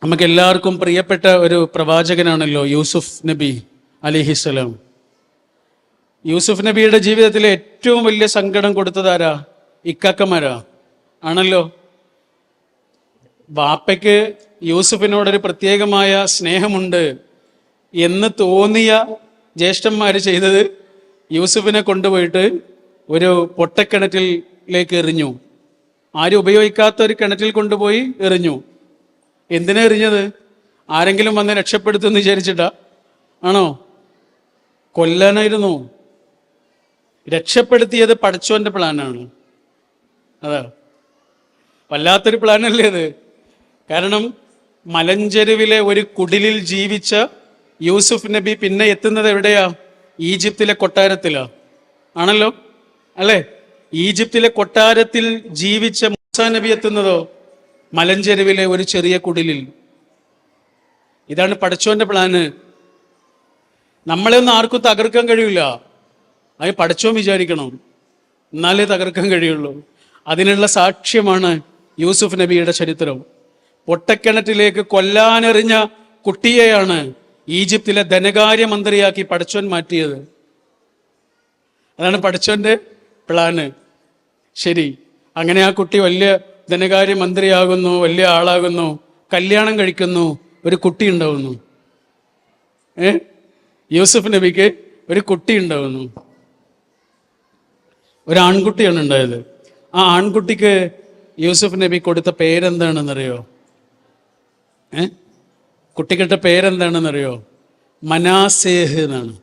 നമുക്ക് എല്ലാവർക്കും പ്രിയപ്പെട്ട ഒരു പ്രവാചകനാണല്ലോ യൂസുഫ് നബി അലിഹിസ്സലാം. യൂസുഫ് നബിയുടെ ജീവിതത്തിലെ ഏറ്റവും വലിയ സങ്കടം കൊടുത്തതാരാ? ഇക്കാക്കമാരാ ആണല്ലോ. ബാപ്പയ്ക്ക് യൂസുഫിനോടൊരു പ്രത്യേകമായ സ്നേഹമുണ്ട് എന്ന് തോന്നിയ ജ്യേഷ്ഠന്മാര് ചെയ്തത് യൂസുഫിനെ കൊണ്ടുപോയിട്ട് ഒരു പൊട്ടക്കിണറ്റിലേക്ക് എറിഞ്ഞു. ആരും ഉപയോഗിക്കാത്ത ഒരു കിണറ്റിൽ കൊണ്ടുപോയി എറിഞ്ഞു. എന്തിനാ എറിഞ്ഞത്? ആരെങ്കിലും വന്ന് രക്ഷപ്പെടുത്തുമെന്ന് വിചാരിച്ചിട്ടാ? ആണോ? കൊല്ലാനായിരുന്നു. രക്ഷപ്പെടുത്തിയത് പടച്ചോന്റെ പ്ലാനാണ്. അതാ, വല്ലാത്തൊരു പ്ലാനല്ലേ അത്. കാരണം മലഞ്ചെരുവിലെ ഒരു കുടിലിൽ ജീവിച്ച യൂസുഫ് നബി പിന്നെ എത്തുന്നത് എവിടെയാ? ഈജിപ്തിലെ കൊട്ടാരത്തിലാ. ആണല്ലോ അല്ലേ? ഈജിപ്തിലെ കൊട്ടാരത്തിൽ ജീവിച്ച മൂസാ നബി എത്തുന്നതോ മലഞ്ചെരുവിലെ ഒരു ചെറിയ കുടിലിൽ. ഇതാണ് പടച്ചോന്റെ പ്ലാന്. നമ്മളെ ഒന്നും ആർക്കും തകർക്കാൻ കഴിയില്ല. അത് പടച്ചോൻ വിചാരിക്കണം, എന്നാലേ തകർക്കാൻ കഴിയുള്ളൂ. അതിനുള്ള സാക്ഷ്യമാണ് യൂസുഫ് നബിയുടെ ചരിത്രം. പൊട്ടക്കിണറ്റിലേക്ക് കൊല്ലാനെറിഞ്ഞ കുട്ടിയെയാണ് ഈജിപ്തിലെ ധനകാര്യമന്ത്രിയാക്കി പടച്ചോൻ മാറ്റിയത്. അതാണ് പടച്ചോന്റെ പ്ലാന്. ശരി, അങ്ങനെ ആ കുട്ടി വലിയ ധനകാര്യമന്ത്രിയാകുന്നു, വലിയ ആളാകുന്നു, കല്യാണം കഴിക്കുന്നു, ഒരു കുട്ടി ഉണ്ടാവുന്നു. യൂസുഫ് നബിക്ക് ഒരു കുട്ടി ഉണ്ടാവുന്നു. ഒരു ആൺകുട്ടിയാണ് ഉണ്ടായത്. ആ ആൺകുട്ടിക്ക് യൂസുഫ് നബി കൊടുത്ത പേരെന്താണെന്നറിയോ? കുട്ടിക്കിട്ട പേരെന്താണെന്നറിയോ? മനാസേഹ് എന്നാണ്.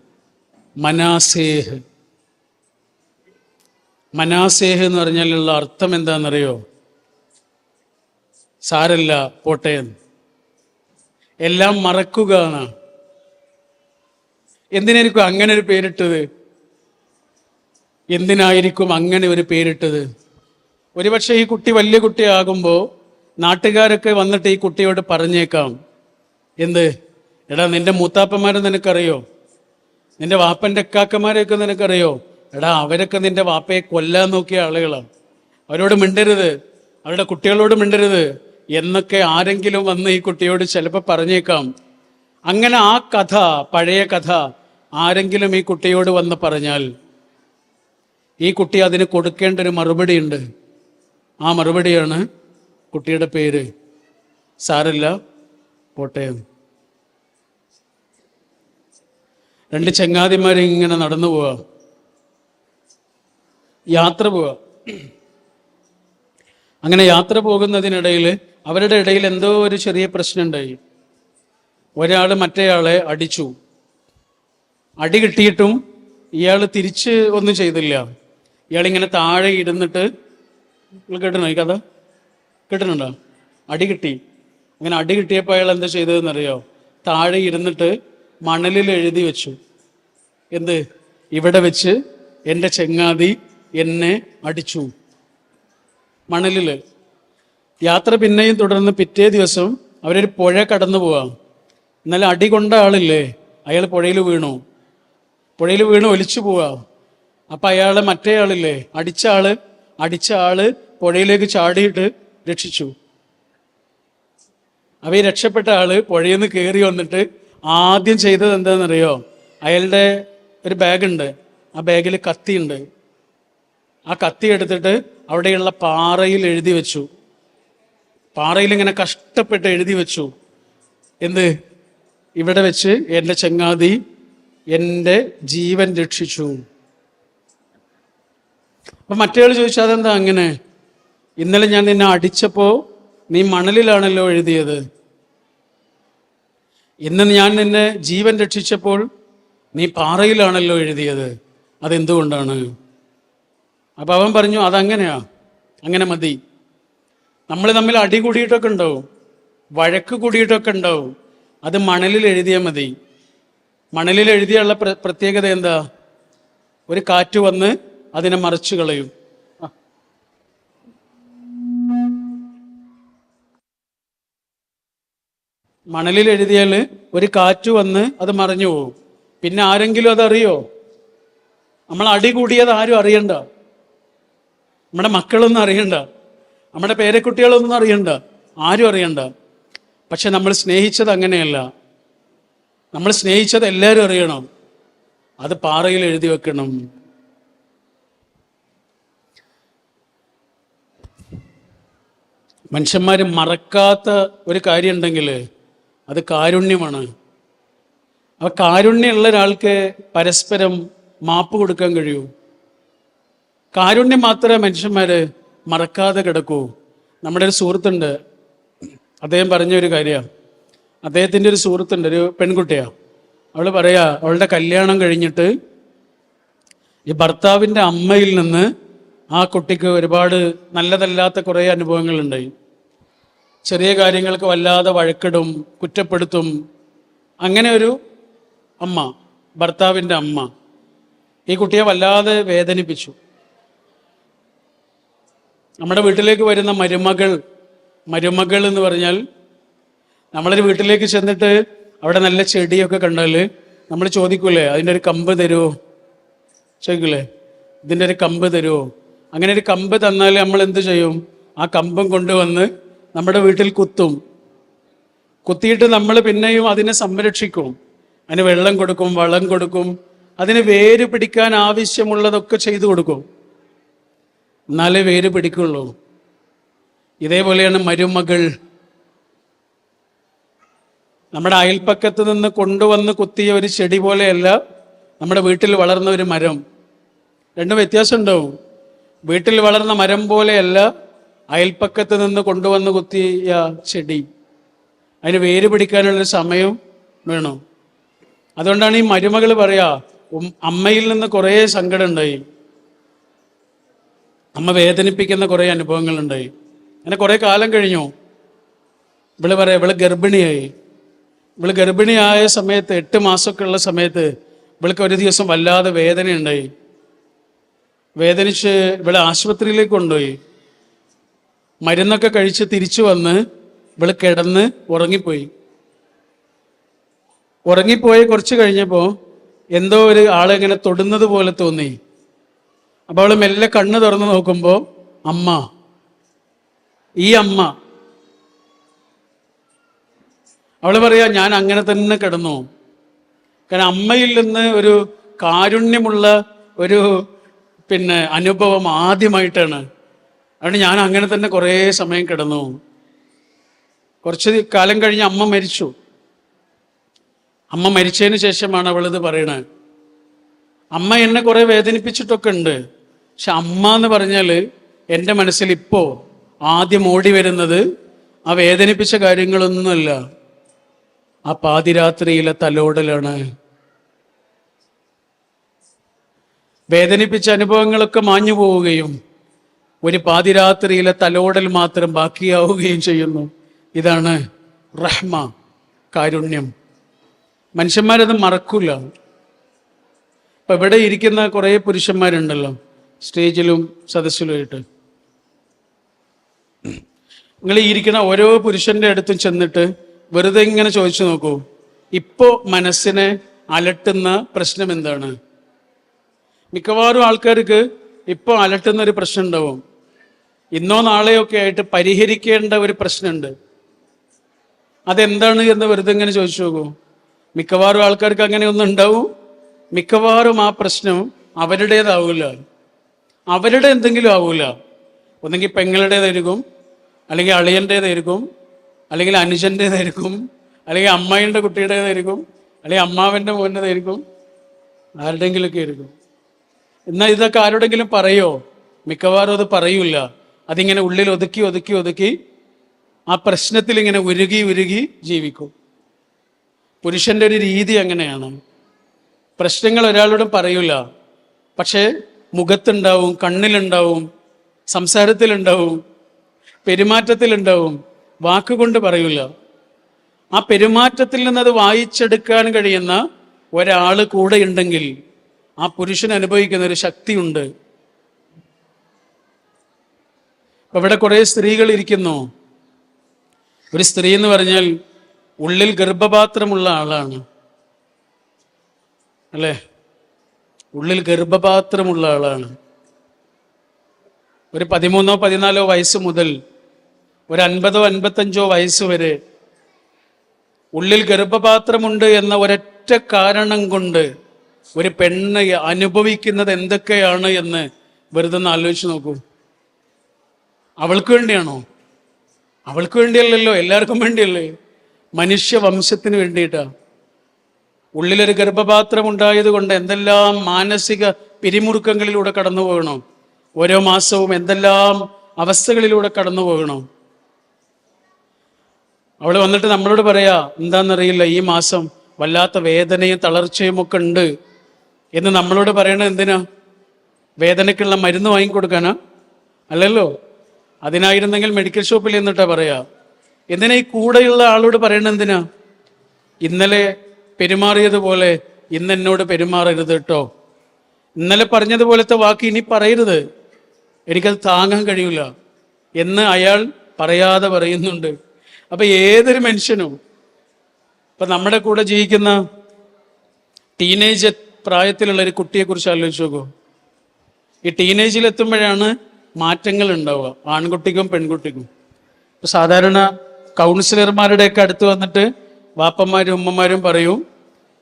മനാസേഹ്. മനാസേഹ് എന്ന് പറഞ്ഞാലുള്ള അർത്ഥം എന്താണെന്നറിയോ? സാരല്ല, പോട്ടെ, എല്ലാം മറക്കുക എന്നാണ്. എന്തിനായിരിക്കും അങ്ങനെ ഒരു പേരിട്ടത്? എന്തിനായിരിക്കും അങ്ങനെ ഒരു പേരിട്ടത്? ഒരുപക്ഷെ ഈ കുട്ടി വലിയ കുട്ടിയാകുമ്പോൾ നാട്ടുകാരൊക്കെ വന്നിട്ട് ഈ കുട്ടിയോട് പറഞ്ഞേക്കാം, എന്ത്, എടാ നിന്റെ മൂത്താപ്പന്മാരെ നിനക്കറിയോ? നിന്റെ വാപ്പൻ്റെ അക്കാക്കന്മാരെയൊക്കെ നിനക്കറിയോ? എടാ അവരൊക്കെ നിന്റെ വാപ്പയെ കൊല്ലാൻ നോക്കിയ ആളുകളാണ്, അവരോട് മിണ്ടരുത്, അവരുടെ കുട്ടികളോട് മിണ്ടരുത് എന്നൊക്കെ ആരെങ്കിലും വന്ന് ഈ കുട്ടിയോട് ചിലപ്പോൾ പറഞ്ഞേക്കാം. അങ്ങനെ ആ കഥ, പഴയ കഥ ആരെങ്കിലും ഈ കുട്ടിയോട് വന്ന് പറഞ്ഞാൽ ഈ കുട്ടി അതിന് കൊടുക്കേണ്ട ഒരു മറുപടി ഉണ്ട്. ആ മറുപടിയാണ് കുട്ടിയുടെ പേര്. സാരല്ല, പോട്ടെ. രണ്ട് ചങ്ങാതിമാർ ഇങ്ങനെ നടന്നു പോവാ, യാത്ര പോവാ. അങ്ങനെ യാത്ര പോകുന്നതിനിടയിൽ അവരുടെ ഇടയിൽ എന്തോ ഒരു ചെറിയ പ്രശ്നം ഉണ്ടായി. ഒരാൾ മറ്റേയാളെ അടിച്ചു. അടി കിട്ടിയിട്ടും ഇയാൾ തിരിച്ച് ഒന്നും ചെയ്തില്ല. ഇയാളിങ്ങനെ താഴെ ഇരുന്നിട്ട്, നിങ്ങൾ കേട്ടണോ ഈ കഥ? കേട്ടിട്ടുണ്ടോ? അടി കിട്ടി. അങ്ങനെ അടി കിട്ടിയപ്പോൾ അയാൾ എന്താ ചെയ്തതെന്നറിയോ? താഴെ ഇരുന്നിട്ട് മണലിൽ എഴുതി വെച്ചു. എന്ത്? ഇവിടെ വെച്ച് എൻ്റെ ചങ്ങാതി എന്നെ അടിച്ചു. മണലില്. യാത്ര പിന്നെയും തുടർന്ന് പിറ്റേ ദിവസം അവരൊരു പുഴ കടന്നു പോവാം. എന്നാലും അടി കൊണ്ട ആളില്ലേ, അയാൾ പുഴയിൽ വീണു ഒലിച്ചു പോവാ. അപ്പൊ അയാള് മറ്റേ ആളില്ലേ, അടിച്ച ആള് പുഴയിലേക്ക് ചാടിയിട്ട് രക്ഷിച്ചു. അവ ഈ രക്ഷപ്പെട്ട ആള് പുഴയിൽ നിന്ന് കയറി വന്നിട്ട് ആദ്യം ചെയ്തത് എന്താണെന്നറിയോ? അയാളുടെ ഒരു ബാഗുണ്ട്, ആ ബാഗിൽ കത്തിയുണ്ട്. ആ കത്തി എടുത്തിട്ട് അവിടെയുള്ള പാറയിൽ എഴുതി വെച്ചു. പാറയിൽ ഇങ്ങനെ കഷ്ടപ്പെട്ട് എഴുതി വെച്ചു. എന്ത്? ഇവിടെ വെച്ച് എൻ്റെ ചങ്ങാതി എൻ്റെ ജീവൻ രക്ഷിച്ചു. അപ്പൊ മറ്റേയാൾ ചോദിച്ചു, അതെന്താ അങ്ങനെ? ഇന്നലെ ഞാൻ നിന്നെ അടിച്ചപ്പോ നീ മണലിലാണല്ലോ എഴുതിയത്, ഇന്ന് ഞാൻ നിന്നെ ജീവൻ രക്ഷിച്ചപ്പോൾ നീ പാറയിലാണല്ലോ എഴുതിയത്, അതെന്തുകൊണ്ടാണ്? അപ്പൊ അവൻ പറഞ്ഞു, അതങ്ങനെയാ, അങ്ങനെ മതി. നമ്മൾ തമ്മിൽ അടി കൂടിയിട്ടൊക്കെ ഉണ്ടാവും, വഴക്ക് കൂടിയിട്ടൊക്കെ ഉണ്ടാവും, അത് മണലിൽ എഴുതിയാൽ മതി. മണലിൽ എഴുതിയുള്ള പ്രത്യേകത എന്താ? ഒരു കാറ്റ് വന്ന് അതിനെ മറിച്ചു കളയും. മണലിൽ എഴുതിയാൽ ഒരു കാറ്റ് വന്ന് അത് മറിഞ്ഞു പോകും. പിന്നെ ആരെങ്കിലും അതറിയോ? നമ്മൾ അടി കൂടിയത് ആരും അറിയണ്ട, നമ്മുടെ മക്കളൊന്നും അറിയണ്ട, നമ്മുടെ പേരക്കുട്ടികളൊന്നും അറിയണ്ട, ആരും അറിയണ്ട. പക്ഷെ നമ്മൾ സ്നേഹിച്ചത് അങ്ങനെയല്ല. നമ്മൾ സ്നേഹിച്ചത് എല്ലാവരും അറിയണം. അത് പാറയിൽ എഴുതി വെക്കണം. മനുഷ്യന്മാർ മറക്കാത്ത ഒരു കാര്യം ഉണ്ടെങ്കിൽ അത് കാരുണ്യമാണ്. ആ കാരുണ്യമുള്ള ഒരാൾക്ക് പരസ്പരം മാപ്പ് കൊടുക്കാൻ കഴിയൂ. കാരുണ്യം മാത്രമേ മനുഷ്യന്മാര് മറക്കാതെ കിടക്കൂ. നമ്മുടെ ഒരു സുഹൃത്തുണ്ട്, അദ്ദേഹം പറഞ്ഞൊരു കാര്യമാണ്. അദ്ദേഹത്തിൻ്റെ ഒരു സുഹൃത്തുണ്ട്, ഒരു പെൺകുട്ടിയാണ്. അവൾ പറയാ, അവളുടെ കല്യാണം കഴിഞ്ഞിട്ട് ഈ ഭർത്താവിൻ്റെ അമ്മയിൽ നിന്ന് ആ കുട്ടിക്ക് ഒരുപാട് നല്ലതല്ലാത്ത കുറേ അനുഭവങ്ങളുണ്ടായി. ചെറിയ കാര്യങ്ങൾക്ക് വല്ലാതെ വഴക്കിടും, കുറ്റപ്പെടുത്തും. അങ്ങനെ ഒരു അമ്മ, ഭർത്താവിൻ്റെ അമ്മ, ഈ കുട്ടിയെ വല്ലാതെ വേദനിപ്പിച്ചു. നമ്മുടെ വീട്ടിലേക്ക് വരുന്ന മരുമകൾ എന്ന് പറഞ്ഞാൽ, നമ്മളൊരു വീട്ടിലേക്ക് ചെന്നിട്ട് അവിടെ നല്ല ചെടിയൊക്കെ കണ്ടാൽ നമ്മൾ ചോദിക്കൂലേ, അതിൻ്റെ ഒരു കമ്പ് തരുമോ? ചോദിക്കൂലേ, ഇതിൻ്റെ ഒരു കമ്പ് തരുമോ? അങ്ങനെ ഒരു കമ്പ് തന്നാൽ നമ്മൾ എന്ത് ചെയ്യും? ആ കമ്പം കൊണ്ടുവന്ന് നമ്മുടെ വീട്ടിൽ കുത്തിയിട്ട് നമ്മൾ പിന്നെയും അതിനെ സംരക്ഷിക്കും. അതിന് വെള്ളം കൊടുക്കും, വളം കൊടുക്കും, അതിന് വേര് പിടിക്കാൻ ആവശ്യമുള്ളതൊക്കെ ചെയ്തു കൊടുക്കും. എന്നാലേ വേര് പിടിക്കുള്ളൂ. ഇതേപോലെയാണ് മരുമകൾ. നമ്മുടെ അയൽപ്പക്കത്ത് നിന്ന് കൊണ്ടുവന്ന് കുത്തിയ ഒരു ചെടി പോലെയല്ല നമ്മുടെ വീട്ടിൽ വളർന്ന ഒരു മരം. രണ്ടും വ്യത്യാസം ഉണ്ടാവും. വീട്ടിൽ വളർന്ന മരം പോലെയല്ല അയൽപ്പക്കത്ത് നിന്ന് കൊണ്ടുവന്ന് കുത്തിയ ചെടി. അതിന് വേര് പിടിക്കാനുള്ളൊരു സമയം വേണം. അതുകൊണ്ടാണ് ഈ മരുമകൾ പറയാ, അമ്മയിൽ നിന്ന് കുറേ സങ്കടം ഉണ്ടായി, അമ്മ വേദനിപ്പിക്കുന്ന കുറേ അനുഭവങ്ങളുണ്ടായി. അങ്ങനെ കുറേ കാലം കഴിഞ്ഞു. ഇവള് പറയാം, ഇവള് ഗർഭിണിയായ സമയത്ത്, 8 മാസമൊക്കെ ഉള്ള സമയത്ത് ഇവൾക്ക് ഒരു ദിവസം വല്ലാതെ വേദനയുണ്ടായി. വേദനിച്ച് ഇവളെ ആശുപത്രിയിലേക്ക് കൊണ്ടുപോയി. മരുന്നൊക്കെ കഴിച്ച് തിരിച്ചു വന്ന് ഇവള് കിടന്ന് ഉറങ്ങിപ്പോയി. കുറച്ച് കഴിഞ്ഞപ്പോൾ എന്തോ ഒരു ആളെ ഇങ്ങനെ തൊടുന്നത് പോലെ തോന്നി. അപ്പോൾ അവള് മെല്ലെ കണ്ണ് തുറന്ന് നോക്കുമ്പോൾ ഈ അമ്മ. അവള് പറയാ, ഞാൻ അങ്ങനെ തന്നെ കിടന്നു. കാരണം അമ്മയിൽ നിന്ന് ഒരു കാരുണ്യമുള്ള ഒരു അനുഭവം ആദ്യമായിട്ടാണ്. അതുകൊണ്ട് ഞാൻ അങ്ങനെ തന്നെ കുറേ സമയം കിടന്നു. കുറച്ച് കാലം കഴിഞ്ഞ് അമ്മ മരിച്ചു. അമ്മ മരിച്ചതിന് ശേഷമാണ് അവളിത് പറയണത്. അമ്മ എന്നെ കുറെ വേദനിപ്പിച്ചിട്ടൊക്കെ ഉണ്ട്. പക്ഷെ അമ്മ എന്ന് പറഞ്ഞാൽ എൻ്റെ മനസ്സിൽ ഇപ്പോ ആദ്യം ഓടി വരുന്നത് ആ വേദനിപ്പിച്ച കാര്യങ്ങളൊന്നുമല്ല, ആ പാതിരാത്രിയിലെ തലോടലാണ്. വേദനിപ്പിച്ച അനുഭവങ്ങളൊക്കെ മാഞ്ഞു പോവുകയും ഒരു പാതിരാത്രിയിലെ തലോടൽ മാത്രം ബാക്കിയാവുകയും ചെയ്യുന്നു. ഇതാണ് റഹ്മ, കാരുണ്യം. മനുഷ്യന്മാരത് മറക്കൂല. ഇപ്പൊ ഇവിടെ ഇരിക്കുന്ന കുറേ പുരുഷന്മാരുണ്ടല്ലോ, സ്റ്റേജിലും സദസ്സിലുമായിട്ട്. നിങ്ങൾ ഈ ഇരിക്കുന്ന ഓരോ പുരുഷന്റെ അടുത്തും ചെന്നിട്ട് വെറുതെ ഇങ്ങനെ ചോദിച്ചു നോക്കൂ, ഇപ്പോ മനസ്സിനെ അലട്ടുന്ന പ്രശ്നം എന്താണ്? മിക്കവാറും ആൾക്കാർക്ക് ഇപ്പൊ അലട്ടുന്ന ഒരു പ്രശ്നം ഉണ്ടാവും. ഇന്നോ നാളെയോ ഒക്കെ ആയിട്ട് പരിഹരിക്കേണ്ട ഒരു പ്രശ്നമുണ്ട്. അതെന്താണ് എന്ന് വെറുതെ ഇങ്ങനെ ചോദിച്ചു നോക്കൂ. മിക്കവാറും ആൾക്കാർക്ക് അങ്ങനെ ഒന്നും ഉണ്ടാവും. മിക്കവാറും ആ പ്രശ്നം അവരുടേതാവൂല, അവരുടെ എന്തെങ്കിലും ആവൂല. ഒന്നെങ്കിൽ പെങ്ങളുടേതായിരിക്കും, അല്ലെങ്കിൽ അളിയൻ്റേതായിരിക്കും, അല്ലെങ്കിൽ അനുജൻ്റേതായിരിക്കും, അല്ലെങ്കിൽ അമ്മായിൻ്റെ കുട്ടിയുടേതായിരിക്കും, അല്ലെങ്കിൽ അമ്മാവൻ്റെ മോൻ്റെതായിരിക്കും, ആരുടെയെങ്കിലുമൊക്കെ ആയിരിക്കും. എന്നാൽ ഇതൊക്കെ ആരോടെങ്കിലും പറയോ? മിക്കവാറും അത് പറയൂല. അതിങ്ങനെ ഉള്ളിൽ ഒതുക്കി ഒതുക്കി ഒതുക്കി ആ പ്രശ്നത്തിൽ ഇങ്ങനെ ഉരുകി ഉരുകി ജീവിക്കും. പുരുഷന്റെ ഒരു രീതി അങ്ങനെയാണ്. പ്രശ്നങ്ങൾ ഒരാളോടും പറയൂല, പക്ഷേ മുഖത്തുണ്ടാവും, കണ്ണിലുണ്ടാവും, സംസാരത്തിലുണ്ടാവും, പെരുമാറ്റത്തിലുണ്ടാവും. വാക്കുകൊണ്ട് പറയൂല. ആ പെരുമാറ്റത്തിൽ നിന്നത് വായിച്ചെടുക്കാൻ കഴിയുന്ന ഒരാൾ കൂടെ ഉണ്ടെങ്കിൽ ആ പുരുഷൻ അനുഭവിക്കുന്ന ഒരു ശക്തിയുണ്ട്. അപ്പൊ ഇവിടെ കുറെ സ്ത്രീകൾ ഇരിക്കുന്നു. ഒരു സ്ത്രീ എന്ന് പറഞ്ഞാൽ ഉള്ളിൽ ഗർഭപാത്രമുള്ള ആളാണ്, അല്ലേ? ഉള്ളിൽ ഗർഭപാത്രമുള്ള ആളാണ്. ഒരു 13-14 വയസ്സ് മുതൽ ഒരു 50-55 വയസ്സ് വരെ ഉള്ളിൽ ഗർഭപാത്രമുണ്ട് എന്ന ഒരൊറ്റ കാരണം കൊണ്ട് ഒരു പെണ്ണ് അനുഭവിക്കുന്നത് എന്തൊക്കെയാണ് എന്ന് വെറുതെ ഒന്ന് ആലോചിച്ച് നോക്കൂ. അവൾക്ക് വേണ്ടിയാണോ? അവൾക്ക് വേണ്ടിയല്ലല്ലോ, എല്ലാവർക്കും വേണ്ടിയല്ലേ? മനുഷ്യവംശത്തിന് വേണ്ടിയിട്ടാ. ഉള്ളിലൊരു ഗർഭപാത്രം ഉണ്ടായത് കൊണ്ട് എന്തെല്ലാം മാനസിക പിരിമുറുക്കങ്ങളിലൂടെ കടന്നു പോകണം. ഓരോ മാസവും എന്തെല്ലാം അവസ്ഥകളിലൂടെ കടന്നു പോകണം. അവൾ വന്നിട്ട് നമ്മളോട് പറയാ, എന്താണെന്നറിയില്ല, ഈ മാസം വല്ലാത്ത വേദനയും തളർച്ചയും ഒക്കെ ഉണ്ട് എന്ന് നമ്മളോട് പറയണത് എന്തിനാ? വേദനയ്ക്കുള്ള മരുന്ന് വാങ്ങിക്കൊടുക്കാനാ? അല്ലല്ലോ. അതിനായിരുന്നെങ്കിൽ മെഡിക്കൽ ഷോപ്പിൽ എന്നിട്ടാ പറയാ. എന്തിനാ ഈ കൂടെയുള്ള ആളോട് പറയണത്? എന്തിനാ? ഇന്നലെ പെരുമാറിയതുപോലെ ഇന്ന് എന്നോട് പെരുമാറരുത് കേട്ടോ. ഇന്നലെ പറഞ്ഞതുപോലത്തെ വാക്ക് ഇനി പറയരുത്, എനിക്കത് താങ്ങാൻ കഴിയില്ല എന്ന് അയാൾ പറയാതെ പറയുന്നുണ്ട്. അപ്പൊ ഏതൊരു മനുഷ്യനും, ഇപ്പൊ നമ്മുടെ കൂടെ ജീവിക്കുന്ന ടീനേജ് പ്രായത്തിലുള്ള ഒരു കുട്ടിയെ കുറിച്ച് ആലോചിച്ച് നോക്കൂ. ഈ ടീനേജിൽ എത്തുമ്പോഴാണ് മാറ്റങ്ങൾ ഉണ്ടാവുക, ആൺകുട്ടിക്കും പെൺകുട്ടിക്കും. ഇപ്പൊ സാധാരണ കൗൺസിലർമാരുടെയൊക്കെ അടുത്ത് വന്നിട്ട് വാപ്പന്മാരും ഉമ്മമാരും പറയും,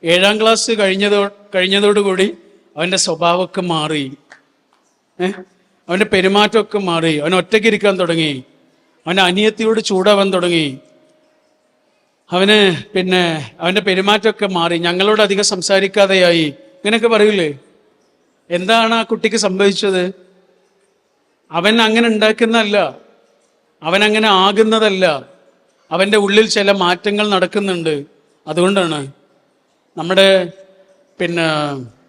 7ാം ക്ലാസ് കഴിഞ്ഞതോടുകൂടി അവൻ്റെ സ്വഭാവമൊക്കെ മാറി, അവൻ്റെ പെരുമാറ്റമൊക്കെ മാറി, അവൻ ഒറ്റയ്ക്ക് ഇരിക്കാൻ തുടങ്ങി, അവൻ്റെ അനിയത്തിയോട് ചൂടാവാൻ തുടങ്ങി, അവൻ്റെ പെരുമാറ്റമൊക്കെ മാറി, ഞങ്ങളോട് അധികം സംസാരിക്കാതെയായി, ഇങ്ങനെയൊക്കെ പറയൂലേ? എന്താണ് ആ കുട്ടിക്ക് സംഭവിച്ചത്? അവൻ അങ്ങനെ ഉണ്ടാക്കുന്നതല്ല, അവൻ അങ്ങനെ ആകുന്നതല്ല, അവൻ്റെ ഉള്ളിൽ ചില മാറ്റങ്ങൾ നടക്കുന്നുണ്ട്. അതുകൊണ്ടാണ് നമ്മുടെ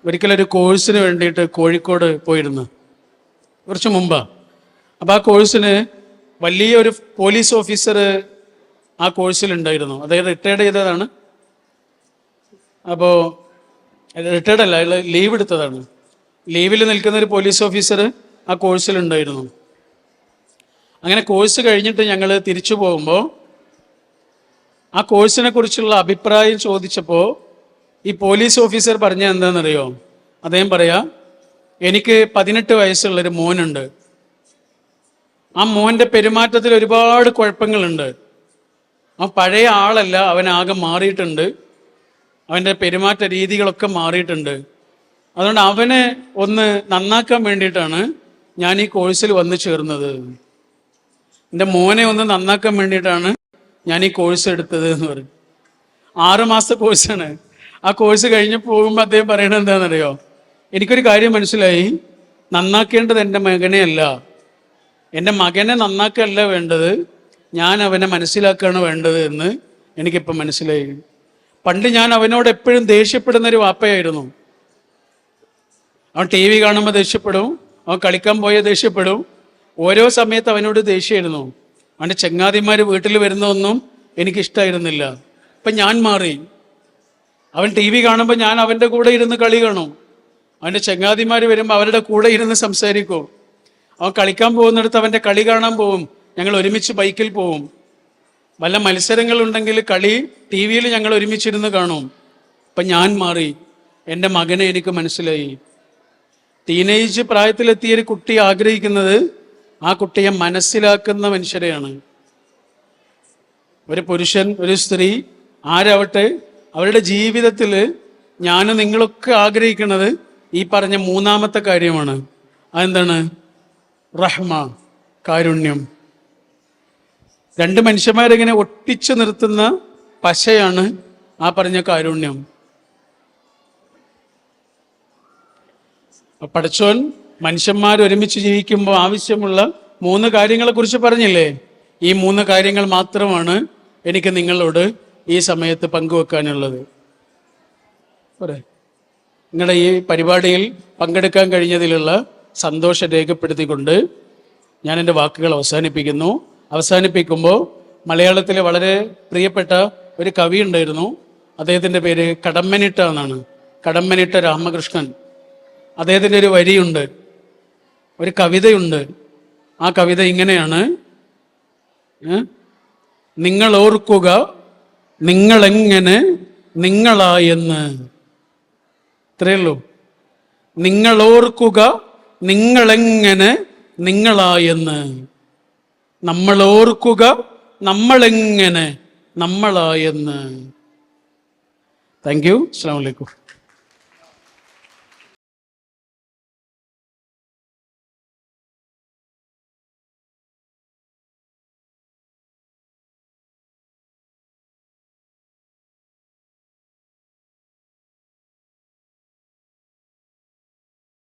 ഒരിക്കലൊരു കോഴ്സിന് വേണ്ടിയിട്ട് കോഴിക്കോട് പോയിരുന്നു, കുറച്ച് മുമ്പാ. അപ്പോൾ ആ കോഴ്സിന് വലിയൊരു പോലീസ് ഓഫീസർ ആ കോഴ്സിലുണ്ടായിരുന്നു. അതായത് റിട്ടയർഡ് ചെയ്തതാണ്. അപ്പോൾ റിട്ടയർഡ് അല്ല, അയാൾ ലീവ് എടുത്തതാണ്. ലീവിൽ നിൽക്കുന്ന ഒരു പോലീസ് ഓഫീസർ ആ കോഴ്സിലുണ്ടായിരുന്നു. അങ്ങനെ കോഴ്സ് കഴിഞ്ഞിട്ട് ഞങ്ങൾ തിരിച്ചു പോകുമ്പോൾ ആ കോഴ്സിനെ കുറിച്ചുള്ള അഭിപ്രായം ചോദിച്ചപ്പോൾ ഈ പോലീസ് ഓഫീസർ പറഞ്ഞ എന്താണെന്നറിയോ? അദ്ദേഹം പറയാ, എനിക്ക് 18 വയസ്സുള്ളൊരു മോനുണ്ട്. ആ മോൻ്റെ പെരുമാറ്റത്തിൽ ഒരുപാട് കുഴപ്പങ്ങളുണ്ട്. അവൻ പഴയ ആളല്ല, അവനാകെ മാറിയിട്ടുണ്ട്, അവൻ്റെ പെരുമാറ്റ രീതികളൊക്കെ മാറിയിട്ടുണ്ട്. അതുകൊണ്ട് അവനെ ഒന്ന് നന്നാക്കാൻ വേണ്ടിയിട്ടാണ് ഞാൻ ഈ കോഴ്സിൽ വന്നു ചേർന്നത്. എൻ്റെ മോനെ ഒന്ന് നന്നാക്കാൻ വേണ്ടിയിട്ടാണ് ഞാൻ ഈ കോഴ്സ് എടുത്തത് എന്ന് പറയും. 6 മാസത്തെ കോഴ്സാണ്. ആ കോഴ്സ് കഴിഞ്ഞ് പോകുമ്പോൾ അദ്ദേഹം പറയണത് എന്താണെന്നറിയോ? എനിക്കൊരു കാര്യം മനസ്സിലായി, നന്നാക്കേണ്ടത് എൻ്റെ മകനെ അല്ല, എൻ്റെ മകനെ നന്നാക്കല്ല വേണ്ടത്, ഞാൻ അവനെ മനസ്സിലാക്കുകയാണ് വേണ്ടത് എന്ന് എനിക്കിപ്പം മനസ്സിലായി. പണ്ട് ഞാൻ അവനോട് എപ്പോഴും ദേഷ്യപ്പെടുന്നൊരു വാപ്പയായിരുന്നു. അവൻ ടി വി കാണുമ്പോൾ ദേഷ്യപ്പെടും, അവൻ കളിക്കാൻ പോയ ദേഷ്യപ്പെടും. ഓരോ സമയത്ത് അവനോട് ദേഷ്യമായിരുന്നു. അവൻ്റെ ചങ്ങാതിമാർ വീട്ടിൽ വരുന്നതൊന്നും എനിക്കിഷ്ടമായിരുന്നില്ല. ഇപ്പം ഞാൻ മാറി. അവൻ ടി വി കാണുമ്പോൾ ഞാൻ അവൻ്റെ കൂടെ ഇരുന്ന് കളി കാണും. അവൻ്റെ ചങ്ങാതിമാർ വരുമ്പോൾ അവരുടെ കൂടെ ഇരുന്ന് സംസാരിക്കും. അവൻ കളിക്കാൻ പോകുന്നിടത്ത് അവൻ്റെ കളി കാണാൻ പോവും. ഞങ്ങൾ ഒരുമിച്ച് ബൈക്കിൽ പോവും. വല്ല മത്സരങ്ങളുണ്ടെങ്കിൽ കളി ടി വിയിൽ ഞങ്ങൾ ഒരുമിച്ചിരുന്ന് കാണും. അപ്പം ഞാൻ മാറി. എൻ്റെ മകനെ എനിക്ക് മനസ്സിലായി. ടീനേജ് പ്രായത്തിലെത്തിയൊരു കുട്ടി ആഗ്രഹിക്കുന്നത് ആ കുട്ടിയെ മനസ്സിലാക്കുന്ന മനുഷ്യരെയാണ്. ഒരു പുരുഷൻ, ഒരു സ്ത്രീ, ആരാവട്ടെ, അവരുടെ ജീവിതത്തിൽ ഞാനും നിങ്ങളൊക്കെ ആഗ്രഹിക്കുന്നത് ഈ പറഞ്ഞ മൂന്നാമത്തെ കാര്യമാണ്. അതെന്താണ്? റഹ്മ, കാരുണ്യം. രണ്ട് മനുഷ്യന്മാരെങ്ങനെ ഒട്ടിച്ചു നിർത്തുന്ന പശയാണ് ആ പറഞ്ഞ കാരുണ്യം. പടച്ചോൻ മനുഷ്യന്മാർ ഒരുമിച്ച് ജീവിക്കുമ്പോൾ ആവശ്യമുള്ള 3 കാര്യങ്ങളെക്കുറിച്ച് പറഞ്ഞില്ലേ? ഈ 3 കാര്യങ്ങൾ മാത്രമാണ് എനിക്ക് നിങ്ങളോട് ഈ സമയത്ത് പങ്കുവെക്കാനുള്ളത്. നിങ്ങളുടെ ഈ പരിപാടിയിൽ പങ്കെടുക്കാൻ കഴിഞ്ഞതിലുള്ള സന്തോഷം രേഖപ്പെടുത്തിക്കൊണ്ട് ഞാൻ എൻ്റെ വാക്കുകൾ അവസാനിപ്പിക്കുന്നു. അവസാനിപ്പിക്കുമ്പോൾ മലയാളത്തിലെ വളരെ പ്രിയപ്പെട്ട ഒരു കവി ഉണ്ടായിരുന്നു. അദ്ദേഹത്തിൻ്റെ പേര് കടമ്മനിട്ട എന്നാണ്. കടമ്മനിട്ട രാമകൃഷ്ണൻ. അദ്ദേഹത്തിൻ്റെ ഒരു വരിയുണ്ട്, ഒരു കവിതയുണ്ട്. ആ കവിത ഇങ്ങനെയാണ്: നിങ്ങൾ ഓർക്കുക നിങ്ങളെങ്ങനെ നിങ്ങളായെന്ന്. ഇത്രയേ ഉള്ളൂ. നിങ്ങൾ ഓർക്കുക നിങ്ങളെങ്ങനെ നിങ്ങളായെന്ന്. നമ്മൾ ഓർക്കുക നമ്മളെങ്ങനെ നമ്മളായെന്ന്. Thank you. അസ്സലാമു അലൈക്കും.